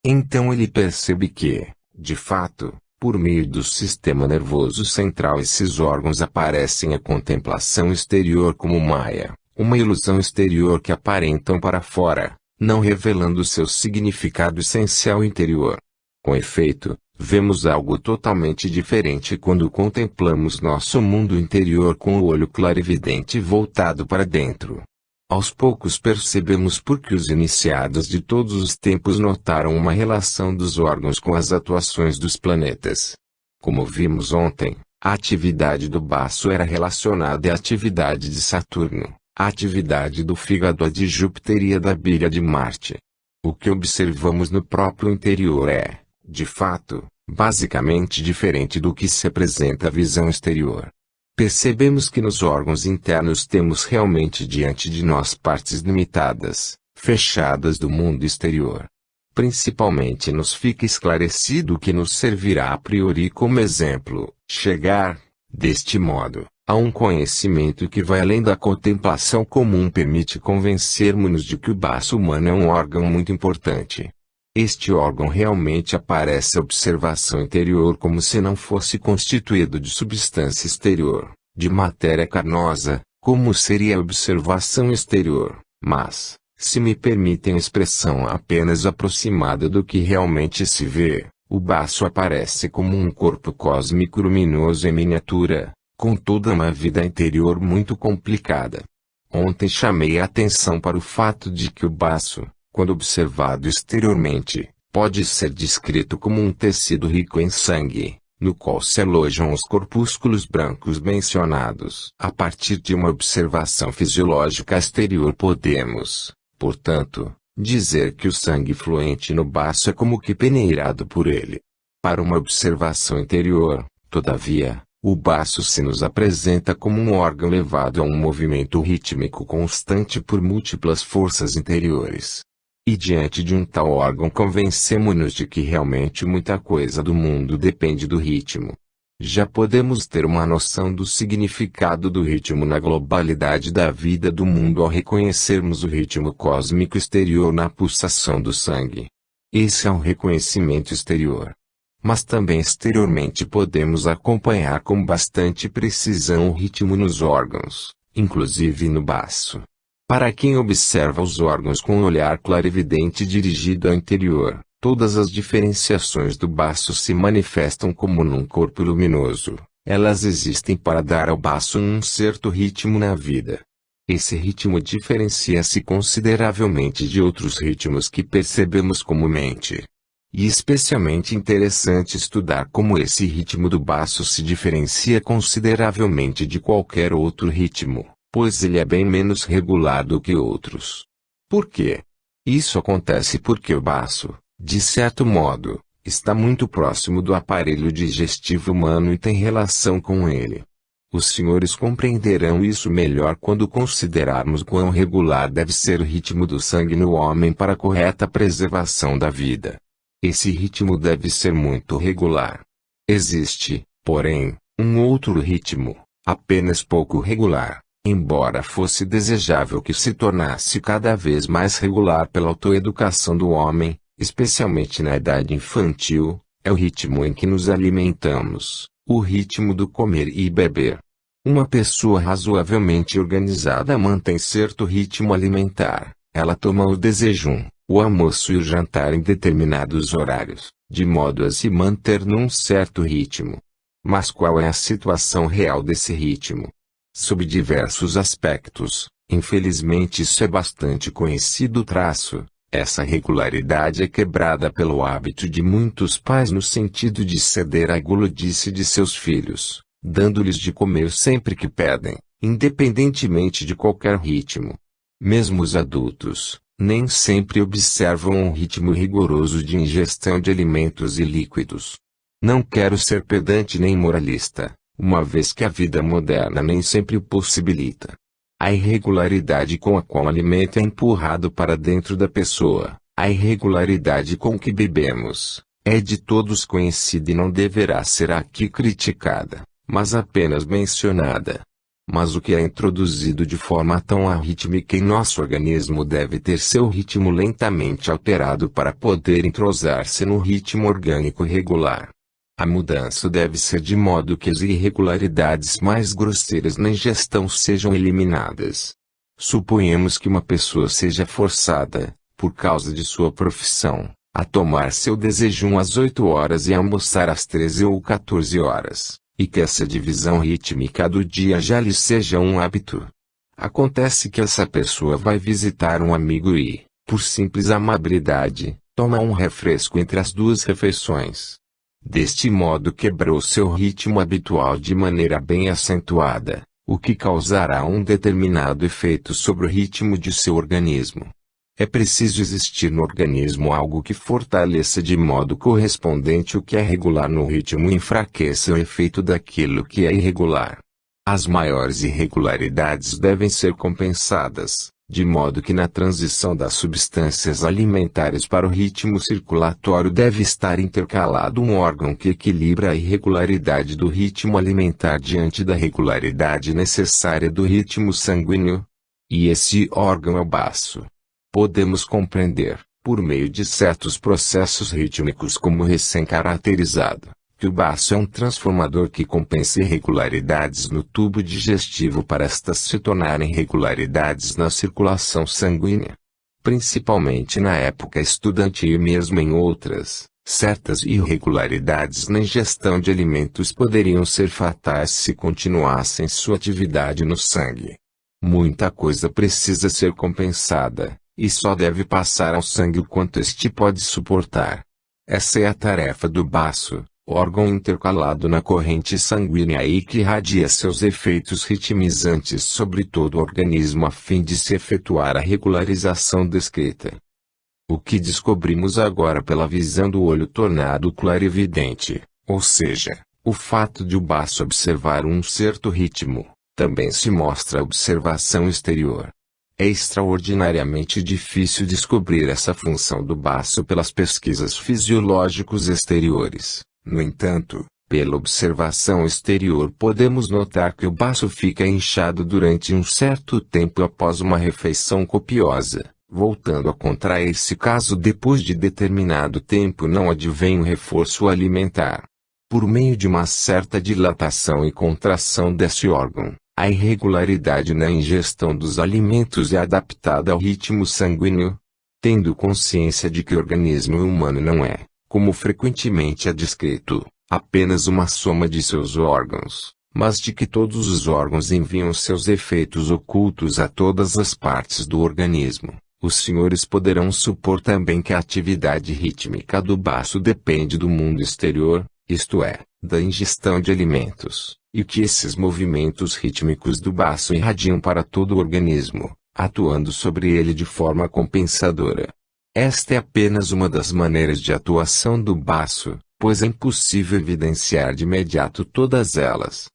Então ele percebe que, de fato, por meio do sistema nervoso central esses órgãos aparecem à contemplação exterior como maia, uma ilusão exterior que aparentam para fora, não revelando seu significado essencial interior. Com efeito, vemos algo totalmente diferente quando contemplamos nosso mundo interior com o olho clarividente voltado para dentro. Aos poucos percebemos por que os iniciados de todos os tempos notaram uma relação dos órgãos com as atuações dos planetas. Como vimos ontem, a atividade do baço era relacionada à atividade de Saturno, a atividade do fígado à de Júpiter e a da bilha de Marte. O que observamos no próprio interior é, de fato, basicamente diferente do que se apresenta à visão exterior. Percebemos que nos órgãos internos temos realmente diante de nós partes limitadas, fechadas do mundo exterior. Principalmente nos fica esclarecido que nos servirá a priori como exemplo, chegar, deste modo, a um conhecimento que vai além da contemplação comum permite convencermos-nos de que o baço humano é um órgão muito importante. Este órgão realmente aparece à observação interior como se não fosse constituído de substância exterior, de matéria carnosa, como seria a observação exterior, mas, se me permitem a expressão apenas aproximada do que realmente se vê, o baço aparece como um corpo cósmico luminoso em miniatura, com toda uma vida interior muito complicada. Ontem chamei a atenção para o fato de que o baço, quando observado exteriormente, pode ser descrito como um tecido rico em sangue, no qual se alojam os corpúsculos brancos mencionados. A partir de uma observação fisiológica exterior podemos, portanto, dizer que o sangue fluente no baço é como que peneirado por ele. Para uma observação interior, todavia, o baço se nos apresenta como um órgão levado a um movimento rítmico constante por múltiplas forças interiores. E diante de um tal órgão convencemo-nos de que realmente muita coisa do mundo depende do ritmo. Já podemos ter uma noção do significado do ritmo na globalidade da vida do mundo ao reconhecermos o ritmo cósmico exterior na pulsação do sangue. Esse é um reconhecimento exterior. Mas também exteriormente podemos acompanhar com bastante precisão o ritmo nos órgãos, inclusive no baço. Para quem observa os órgãos com um olhar clarividente dirigido ao interior, todas as diferenciações do baço se manifestam como num corpo luminoso. Elas existem para dar ao baço um certo ritmo na vida. Esse ritmo diferencia-se consideravelmente de outros ritmos que percebemos comumente. E especialmente interessante estudar como esse ritmo do baço se diferencia consideravelmente de qualquer outro ritmo, pois ele é bem menos regular do que outros. Por quê? Isso acontece porque o baço, de certo modo, está muito próximo do aparelho digestivo humano e tem relação com ele. Os senhores compreenderão isso melhor quando considerarmos quão regular deve ser o ritmo do sangue no homem para a correta preservação da vida. Esse ritmo deve ser muito regular. Existe, porém, um outro ritmo, apenas pouco regular, embora fosse desejável que se tornasse cada vez mais regular pela autoeducação do homem, especialmente na idade infantil, é o ritmo em que nos alimentamos, o ritmo do comer e beber. Uma pessoa razoavelmente organizada mantém certo ritmo alimentar. Ela toma o desjejum, o almoço e o jantar em determinados horários, de modo a se manter num certo ritmo. Mas qual é a situação real desse ritmo? Sob diversos aspectos, infelizmente isso é bastante conhecido traço. Essa regularidade é quebrada pelo hábito de muitos pais no sentido de ceder à gulodice de seus filhos, dando-lhes de comer sempre que pedem, independentemente de qualquer ritmo. Mesmo os adultos, nem sempre observam um ritmo rigoroso de ingestão de alimentos e líquidos. Não quero ser pedante nem moralista, uma vez que a vida moderna nem sempre o possibilita. A irregularidade com a qual o alimento é empurrado para dentro da pessoa, a irregularidade com que bebemos, é de todos conhecida e não deverá ser aqui criticada, mas apenas mencionada. Mas o que é introduzido de forma tão arrítmica em nosso organismo deve ter seu ritmo lentamente alterado para poder entrosar-se no ritmo orgânico regular. A mudança deve ser de modo que as irregularidades mais grosseiras na ingestão sejam eliminadas. Suponhamos que uma pessoa seja forçada, por causa de sua profissão, a tomar seu desjejum às 8 horas e almoçar às 13 ou 14 horas, e que essa divisão rítmica do dia já lhe seja um hábito. Acontece que essa pessoa vai visitar um amigo e, por simples amabilidade, toma um refresco entre as duas refeições. Deste modo quebrou seu ritmo habitual de maneira bem acentuada, o que causará um determinado efeito sobre o ritmo de seu organismo. É preciso existir no organismo algo que fortaleça de modo correspondente o que é regular no ritmo e enfraqueça o efeito daquilo que é irregular. As maiores irregularidades devem ser compensadas, de modo que na transição das substâncias alimentares para o ritmo circulatório deve estar intercalado um órgão que equilibra a irregularidade do ritmo alimentar diante da regularidade necessária do ritmo sanguíneo. E esse órgão é o baço. Podemos compreender, por meio de certos processos rítmicos como recém-caracterizado, que o baço é um transformador que compensa irregularidades no tubo digestivo para estas se tornarem regularidades na circulação sanguínea. Principalmente na época estudantil e mesmo em outras, certas irregularidades na ingestão de alimentos poderiam ser fatais se continuassem sua atividade no sangue. Muita coisa precisa ser compensada, e só deve passar ao sangue o quanto este pode suportar. Essa é a tarefa do baço, órgão intercalado na corrente sanguínea e que irradia seus efeitos ritmizantes sobre todo o organismo a fim de se efetuar a regularização descrita. O que descobrimos agora pela visão do olho tornado clarividente, ou seja, o fato de o baço observar um certo ritmo, também se mostra a observação exterior. É extraordinariamente difícil descobrir essa função do baço pelas pesquisas fisiológicas exteriores. No entanto, pela observação exterior podemos notar que o baço fica inchado durante um certo tempo após uma refeição copiosa, voltando a contrair-se caso depois de determinado tempo não advenha um reforço alimentar. Por meio de uma certa dilatação e contração desse órgão, a irregularidade na ingestão dos alimentos é adaptada ao ritmo sanguíneo. Tendo consciência de que o organismo humano não é, como frequentemente é descrito, apenas uma soma de seus órgãos, mas de que todos os órgãos enviam seus efeitos ocultos a todas as partes do organismo, os senhores poderão supor também que a atividade rítmica do baço depende do mundo exterior, isto é, da ingestão de alimentos, e que esses movimentos rítmicos do baço irradiam para todo o organismo, atuando sobre ele de forma compensadora. Esta é apenas uma das maneiras de atuação do baço, pois é impossível evidenciar de imediato todas elas.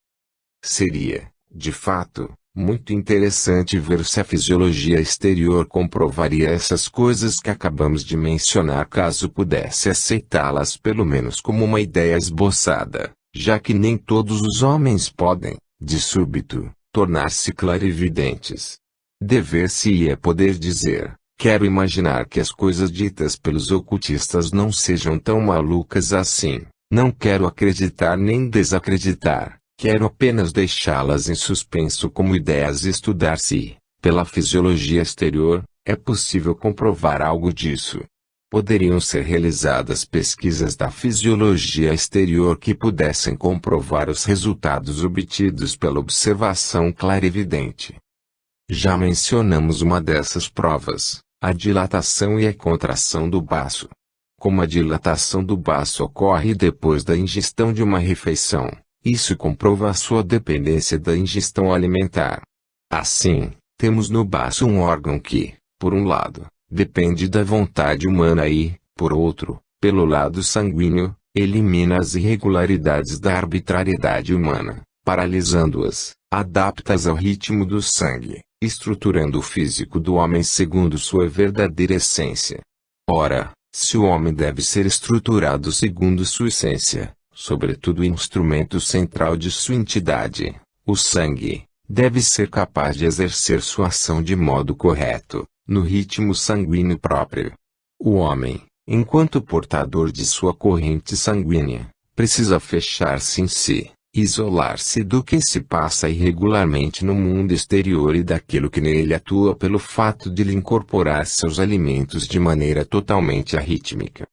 Seria, de fato, muito interessante ver se a fisiologia exterior comprovaria essas coisas que acabamos de mencionar caso pudesse aceitá-las pelo menos como uma ideia esboçada, já que nem todos os homens podem, de súbito, tornar-se clarividentes. Dever-se-ia poder dizer, quero imaginar que as coisas ditas pelos ocultistas não sejam tão malucas assim, não quero acreditar nem desacreditar. Quero apenas deixá-las em suspenso como ideias e estudar se, pela fisiologia exterior, é possível comprovar algo disso. Poderiam ser realizadas pesquisas da fisiologia exterior que pudessem comprovar os resultados obtidos pela observação clarividente. Já mencionamos uma dessas provas, a dilatação e a contração do baço. Como a dilatação do baço ocorre depois da ingestão de uma refeição, isso comprova a sua dependência da ingestão alimentar. Assim, temos no baço um órgão que, por um lado, depende da vontade humana e, por outro, pelo lado sanguíneo, elimina as irregularidades da arbitrariedade humana, paralisando-as, adapta-as ao ritmo do sangue, estruturando o físico do homem segundo sua verdadeira essência. Ora, se o homem deve ser estruturado segundo sua essência, sobretudo o instrumento central de sua entidade, o sangue, deve ser capaz de exercer sua ação de modo correto, no ritmo sanguíneo próprio. O homem, enquanto portador de sua corrente sanguínea, precisa fechar-se em si, isolar-se do que se passa irregularmente no mundo exterior e daquilo que nele atua pelo fato de lhe incorporar seus alimentos de maneira totalmente arrítmica.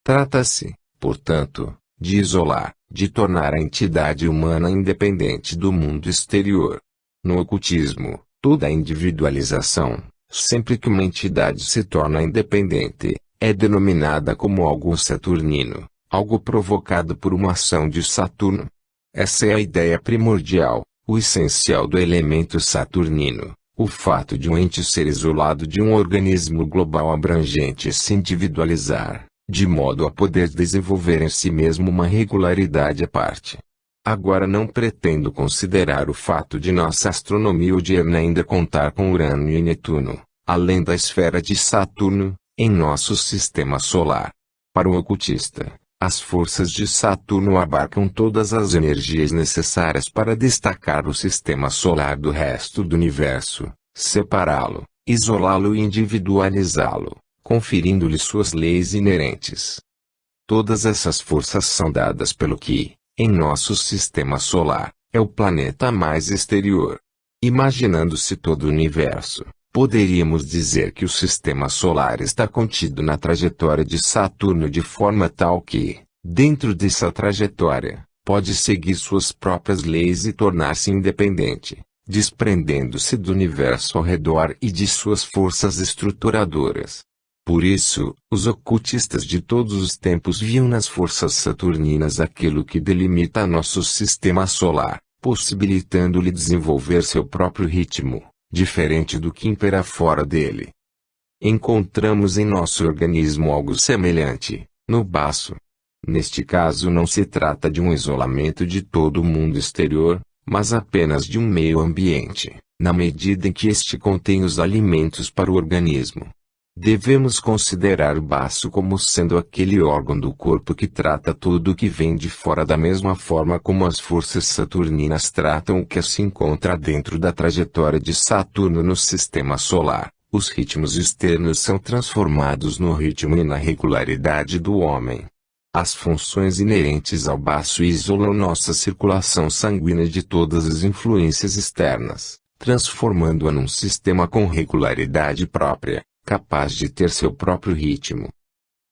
Trata-se, portanto, de isolar, de tornar a entidade humana independente do mundo exterior. No ocultismo, toda individualização, sempre que uma entidade se torna independente, é denominada como algo saturnino, algo provocado por uma ação de Saturno. Essa é a ideia primordial, o essencial do elemento saturnino, o fato de um ente ser isolado de um organismo global abrangente e se individualizar, de modo a poder desenvolver em si mesmo uma regularidade à parte. Agora não pretendo considerar o fato de nossa astronomia odierna ainda contar com Urano e Netuno, além da esfera de Saturno, em nosso sistema solar. Para o ocultista, as forças de Saturno abarcam todas as energias necessárias para destacar o sistema solar do resto do universo, separá-lo, isolá-lo e individualizá-lo, conferindo-lhe suas leis inerentes. Todas essas forças são dadas pelo que, em nosso sistema solar, é o planeta mais exterior. Imaginando-se todo o universo, poderíamos dizer que o sistema solar está contido na trajetória de Saturno de forma tal que, dentro dessa trajetória, pode seguir suas próprias leis e tornar-se independente, desprendendo-se do universo ao redor e de suas forças estruturadoras. Por isso, os ocultistas de todos os tempos viam nas forças saturninas aquilo que delimita nosso sistema solar, possibilitando-lhe desenvolver seu próprio ritmo, diferente do que impera fora dele. Encontramos em nosso organismo algo semelhante, no baço. Neste caso não se trata de um isolamento de todo o mundo exterior, mas apenas de um meio ambiente, na medida em que este contém os alimentos para o organismo. Devemos considerar o baço como sendo aquele órgão do corpo que trata tudo o que vem de fora da mesma forma como as forças saturninas tratam o que se encontra dentro da trajetória de Saturno no sistema solar. Os ritmos externos são transformados no ritmo e na regularidade do homem. As funções inerentes ao baço isolam nossa circulação sanguínea de todas as influências externas, transformando-a num sistema com regularidade própria, capaz de ter seu próprio ritmo.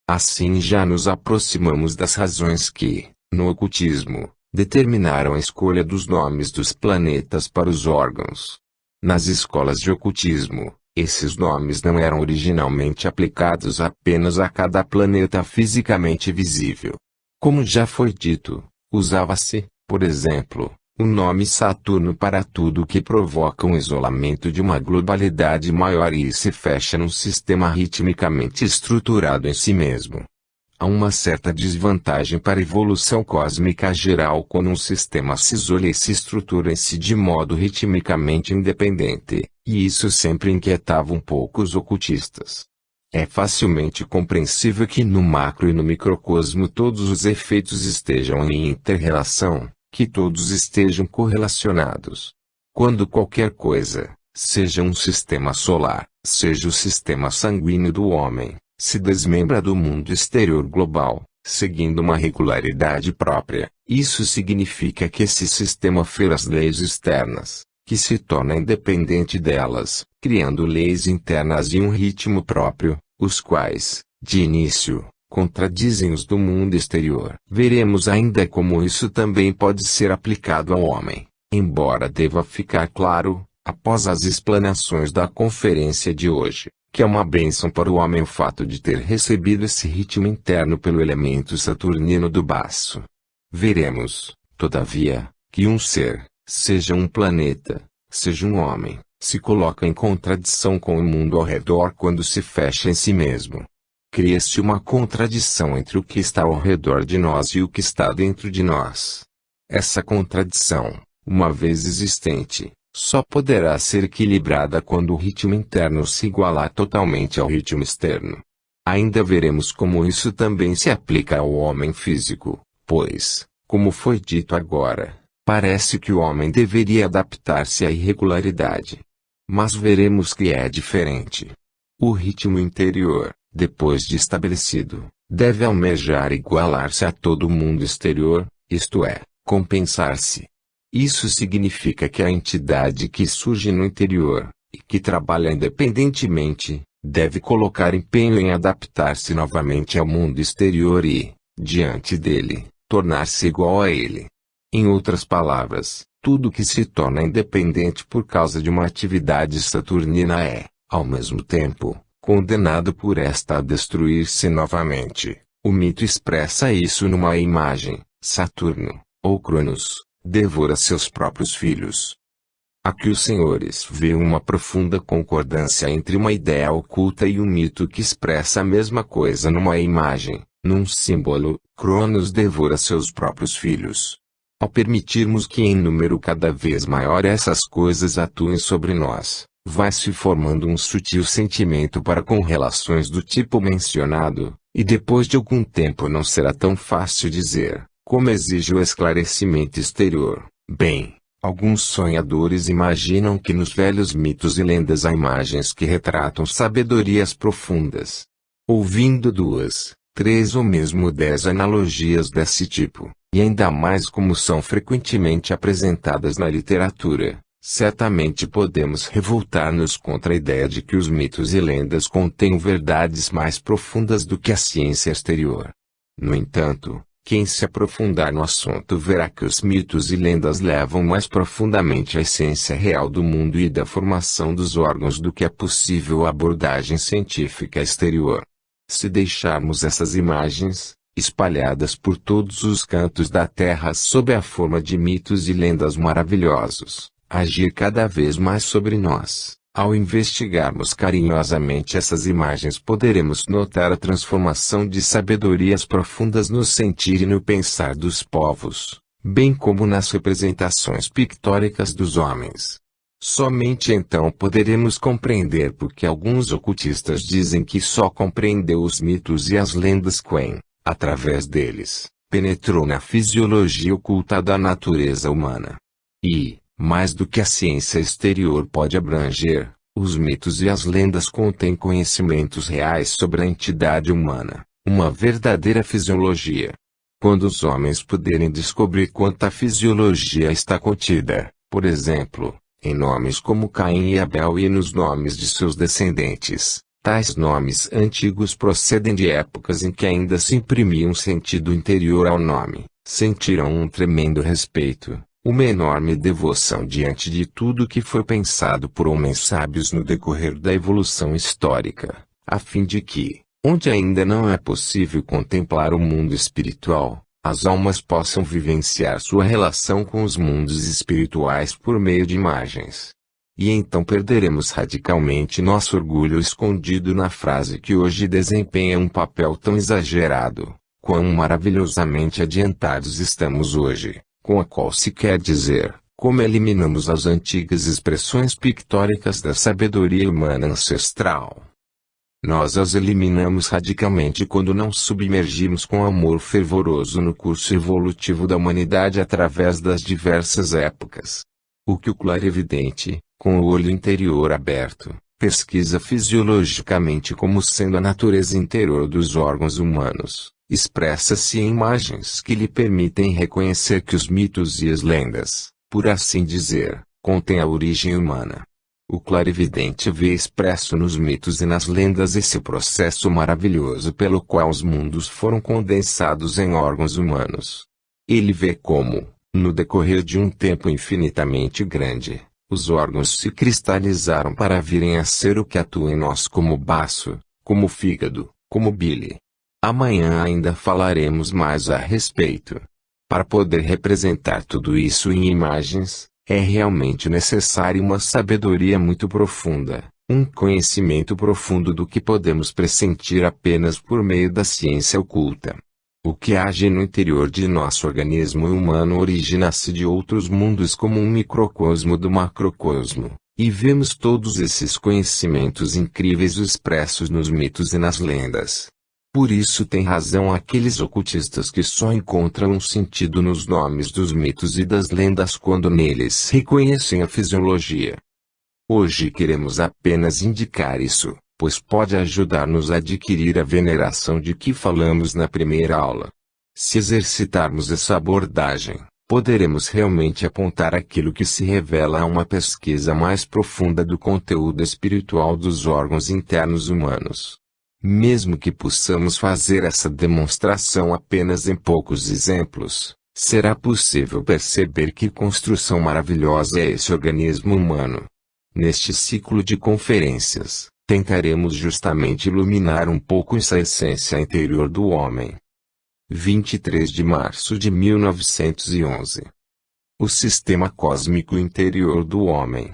Assim já nos aproximamos das razões que, no ocultismo, determinaram a escolha dos nomes dos planetas para os órgãos. Nas escolas de ocultismo, esses nomes não eram originalmente aplicados apenas a cada planeta fisicamente visível. Como já foi dito, usava-se, por exemplo, o nome Saturno para tudo o que provoca um isolamento de uma globalidade maior e se fecha num sistema ritmicamente estruturado em si mesmo. Há uma certa desvantagem para a evolução cósmica geral quando um sistema se isola e se estrutura em si de modo ritmicamente independente, e isso sempre inquietava um pouco os ocultistas. É facilmente compreensível que no macro e no microcosmo todos os efeitos estejam em inter-relação, que todos estejam correlacionados. Quando qualquer coisa, seja um sistema solar, seja o sistema sanguíneo do homem, se desmembra do mundo exterior global, seguindo uma regularidade própria, isso significa que esse sistema fere as leis externas, que se torna independente delas, criando leis internas e um ritmo próprio, os quais, de início, contradizem os do mundo exterior. Veremos ainda como isso também pode ser aplicado ao homem, embora deva ficar claro, após as explanações da conferência de hoje, que é uma bênção para o homem o fato de ter recebido esse ritmo interno pelo elemento saturnino do baço. Veremos, todavia, que um ser, seja um planeta, seja um homem, Se coloca em contradição com o mundo ao redor quando se fecha em si mesmo. Cria-se uma contradição entre o que está ao redor de nós e o que está dentro de nós. Essa contradição, uma vez existente, só poderá ser equilibrada quando o ritmo interno se igualar totalmente ao ritmo externo. Ainda veremos como isso também se aplica ao homem físico, pois, como foi dito agora, parece que o homem deveria adaptar-se à irregularidade. Mas veremos que é diferente. O ritmo interior, depois de estabelecido, deve almejar igualar-se a todo o mundo exterior, isto é, compensar-se. Isso significa que a entidade que surge no interior, e que trabalha independentemente, deve colocar empenho em adaptar-se novamente ao mundo exterior e, diante dele, tornar-se igual a ele. Em outras palavras, tudo que se torna independente por causa de uma atividade saturnina é, ao mesmo tempo, condenado por esta a destruir-se novamente. O mito expressa isso numa imagem: Saturno, ou Cronos, devora seus próprios filhos. Aqui os senhores veem uma profunda concordância entre uma ideia oculta e um mito que expressa a mesma coisa numa imagem, num símbolo: Cronos devora seus próprios filhos. Ao permitirmos que em número cada vez maior essas coisas atuem sobre nós, vai se formando um sutil sentimento para com relações do tipo mencionado, e depois de algum tempo não será tão fácil dizer, como exige o esclarecimento exterior. Bem, alguns sonhadores imaginam que nos velhos mitos e lendas há imagens que retratam sabedorias profundas. Ouvindo 2, 3 ou mesmo 10 analogias desse tipo, e ainda mais como são frequentemente apresentadas na literatura, certamente podemos revoltar-nos contra a ideia de que os mitos e lendas contêm verdades mais profundas do que a ciência exterior. No entanto, quem se aprofundar no assunto verá que os mitos e lendas levam mais profundamente à essência real do mundo e da formação dos órgãos do que é possível a abordagem científica exterior. Se deixarmos essas imagens, espalhadas por todos os cantos da Terra sob a forma de mitos e lendas maravilhosos, agir cada vez mais sobre nós, ao investigarmos carinhosamente essas imagens poderemos notar a transformação de sabedorias profundas no sentir e no pensar dos povos, bem como nas representações pictóricas dos homens. Somente então poderemos compreender por que alguns ocultistas dizem que só compreendeu os mitos e as lendas quem, através deles, penetrou na fisiologia oculta da natureza humana. E, mais do que a ciência exterior pode abranger, os mitos e as lendas contêm conhecimentos reais sobre a entidade humana, uma verdadeira fisiologia. Quando os homens puderem descobrir quanta fisiologia está contida, por exemplo, em nomes como Caim e Abel e nos nomes de seus descendentes, tais nomes antigos procedem de épocas em que ainda se imprimia um sentido interior ao nome, sentirão um tremendo respeito, uma enorme devoção diante de tudo que foi pensado por homens sábios no decorrer da evolução histórica, a fim de que, onde ainda não é possível contemplar o mundo espiritual, as almas possam vivenciar sua relação com os mundos espirituais por meio de imagens. E então perderemos radicalmente nosso orgulho escondido na frase que hoje desempenha um papel tão exagerado, quão maravilhosamente adiantados estamos hoje, com a qual se quer dizer, como eliminamos as antigas expressões pictóricas da sabedoria humana ancestral. Nós as eliminamos radicalmente quando não submergimos com amor fervoroso no curso evolutivo da humanidade através das diversas épocas. O que o clarividente, com o olho interior aberto, pesquisa fisiologicamente como sendo a natureza interior dos órgãos humanos, expressa-se em imagens que lhe permitem reconhecer que os mitos e as lendas, por assim dizer, contêm a origem humana. O clarividente vê expresso nos mitos e nas lendas esse processo maravilhoso pelo qual os mundos foram condensados em órgãos humanos. Ele vê como, no decorrer de um tempo infinitamente grande, os órgãos se cristalizaram para virem a ser o que atua em nós como baço, como fígado, como bile. Amanhã ainda falaremos mais a respeito. Para poder representar tudo isso em imagens, É realmente necessária uma sabedoria muito profunda, um conhecimento profundo do que podemos pressentir apenas por meio da ciência oculta. O que age no interior de nosso organismo humano origina-se de outros mundos como um microcosmo do macrocosmo, e vemos todos esses conhecimentos incríveis expressos nos mitos e nas lendas. Por isso tem razão aqueles ocultistas que só encontram um sentido nos nomes dos mitos e das lendas quando neles reconhecem a fisiologia. Hoje queremos apenas indicar isso, pois pode ajudar-nos a adquirir a veneração de que falamos na primeira aula. Se exercitarmos essa abordagem, poderemos realmente apontar aquilo que se revela a uma pesquisa mais profunda do conteúdo espiritual dos órgãos internos humanos. Mesmo que possamos fazer essa demonstração apenas em poucos exemplos, será possível perceber que construção maravilhosa é esse organismo humano. Neste ciclo de conferências, tentaremos justamente iluminar um pouco essa essência interior do homem. 23 de março de 1911. O sistema cósmico interior do homem.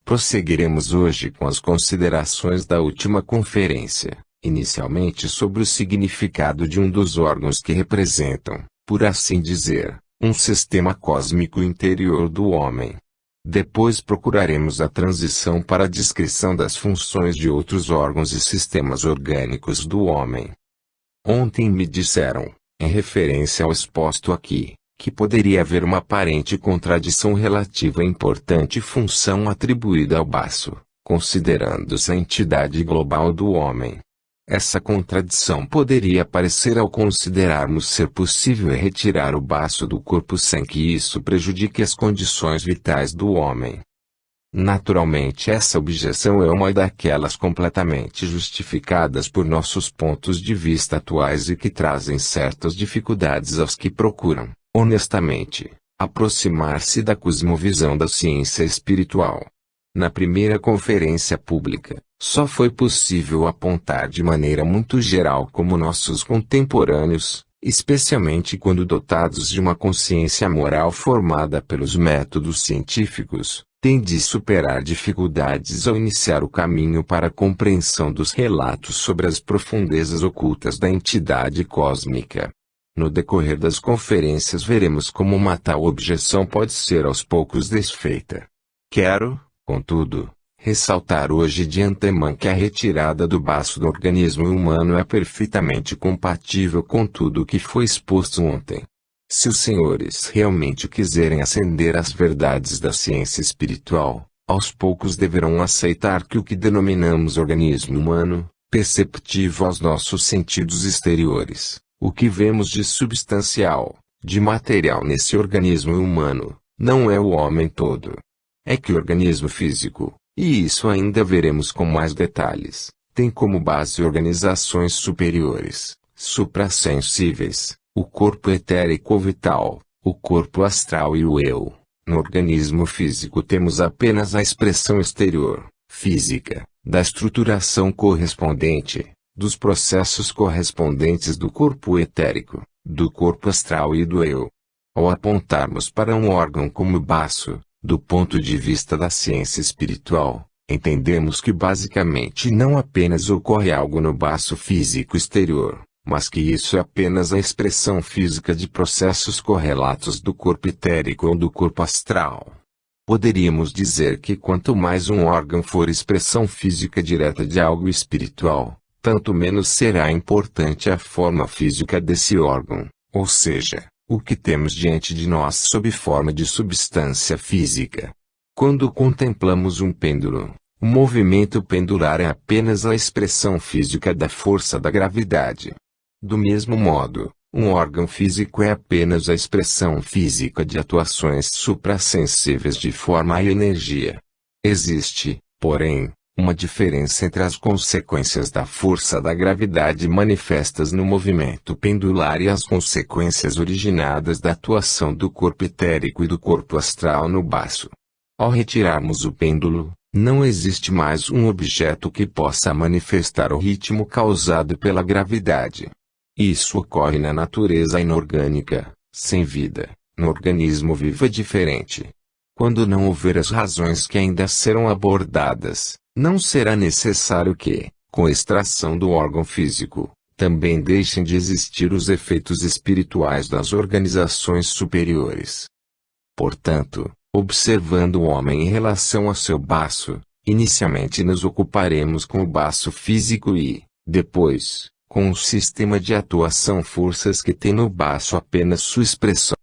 Prosseguiremos hoje com as considerações da última conferência, inicialmente sobre o significado de um dos órgãos que representam, por assim dizer, um sistema cósmico interior do homem. Depois procuraremos a transição para a descrição das funções de outros órgãos e sistemas orgânicos do homem. Ontem me disseram, em referência ao exposto aqui, que poderia haver uma aparente contradição relativa à importante função atribuída ao baço, considerando-se a entidade global do homem. Essa contradição poderia aparecer ao considerarmos ser possível retirar o baço do corpo sem que isso prejudique as condições vitais do homem. Naturalmente essa objeção é uma daquelas completamente justificadas por nossos pontos de vista atuais e que trazem certas dificuldades aos que procuram, honestamente, aproximar-se da cosmovisão da ciência espiritual. Na primeira conferência pública, só foi possível apontar de maneira muito geral como nossos contemporâneos, especialmente quando dotados de uma consciência moral formada pelos métodos científicos, têm de superar dificuldades ao iniciar o caminho para a compreensão dos relatos sobre as profundezas ocultas da entidade cósmica. No decorrer das conferências veremos como uma tal objeção pode ser aos poucos desfeita. Quero, contudo, ressaltar hoje de antemão que a retirada do baço do organismo humano é perfeitamente compatível com tudo o que foi exposto ontem. Se os senhores realmente quiserem ascender às verdades da ciência espiritual, aos poucos deverão aceitar que o que denominamos organismo humano, perceptivo aos nossos sentidos exteriores, o que vemos de substancial, de material nesse organismo humano, não é o homem todo. É que o organismo físico, e isso ainda veremos com mais detalhes, tem como base organizações superiores, suprassensíveis, o corpo etérico ou vital, o corpo astral e o eu. No organismo físico temos apenas a expressão exterior, física, da estruturação correspondente, dos processos correspondentes do corpo etérico, do corpo astral e do eu. Ao apontarmos para um órgão como o baço, do ponto de vista da ciência espiritual, entendemos que basicamente não apenas ocorre algo no baço físico exterior, mas que isso é apenas a expressão física de processos correlatos do corpo etérico ou do corpo astral. Poderíamos dizer que quanto mais um órgão for expressão física direta de algo espiritual, tanto menos será importante a forma física desse órgão, ou seja, o que temos diante de nós sob forma de substância física. Quando contemplamos um pêndulo, o movimento pendular é apenas a expressão física da força da gravidade. Do mesmo modo, um órgão físico é apenas a expressão física de atuações suprassensíveis de forma e energia. Existe, porém, uma diferença entre as consequências da força da gravidade manifestas no movimento pendular e as consequências originadas da atuação do corpo etérico e do corpo astral no baço. Ao retirarmos o pêndulo, não existe mais um objeto que possa manifestar o ritmo causado pela gravidade. Isso ocorre na natureza inorgânica, sem vida. No organismo vivo é diferente. Quando não houver as razões que ainda serão abordadas, não será necessário que, com extração do órgão físico, também deixem de existir os efeitos espirituais das organizações superiores. Portanto, observando o homem em relação a seu baço, inicialmente nos ocuparemos com o baço físico e, depois, com o sistema de atuação forças que tem no baço apenas sua expressão.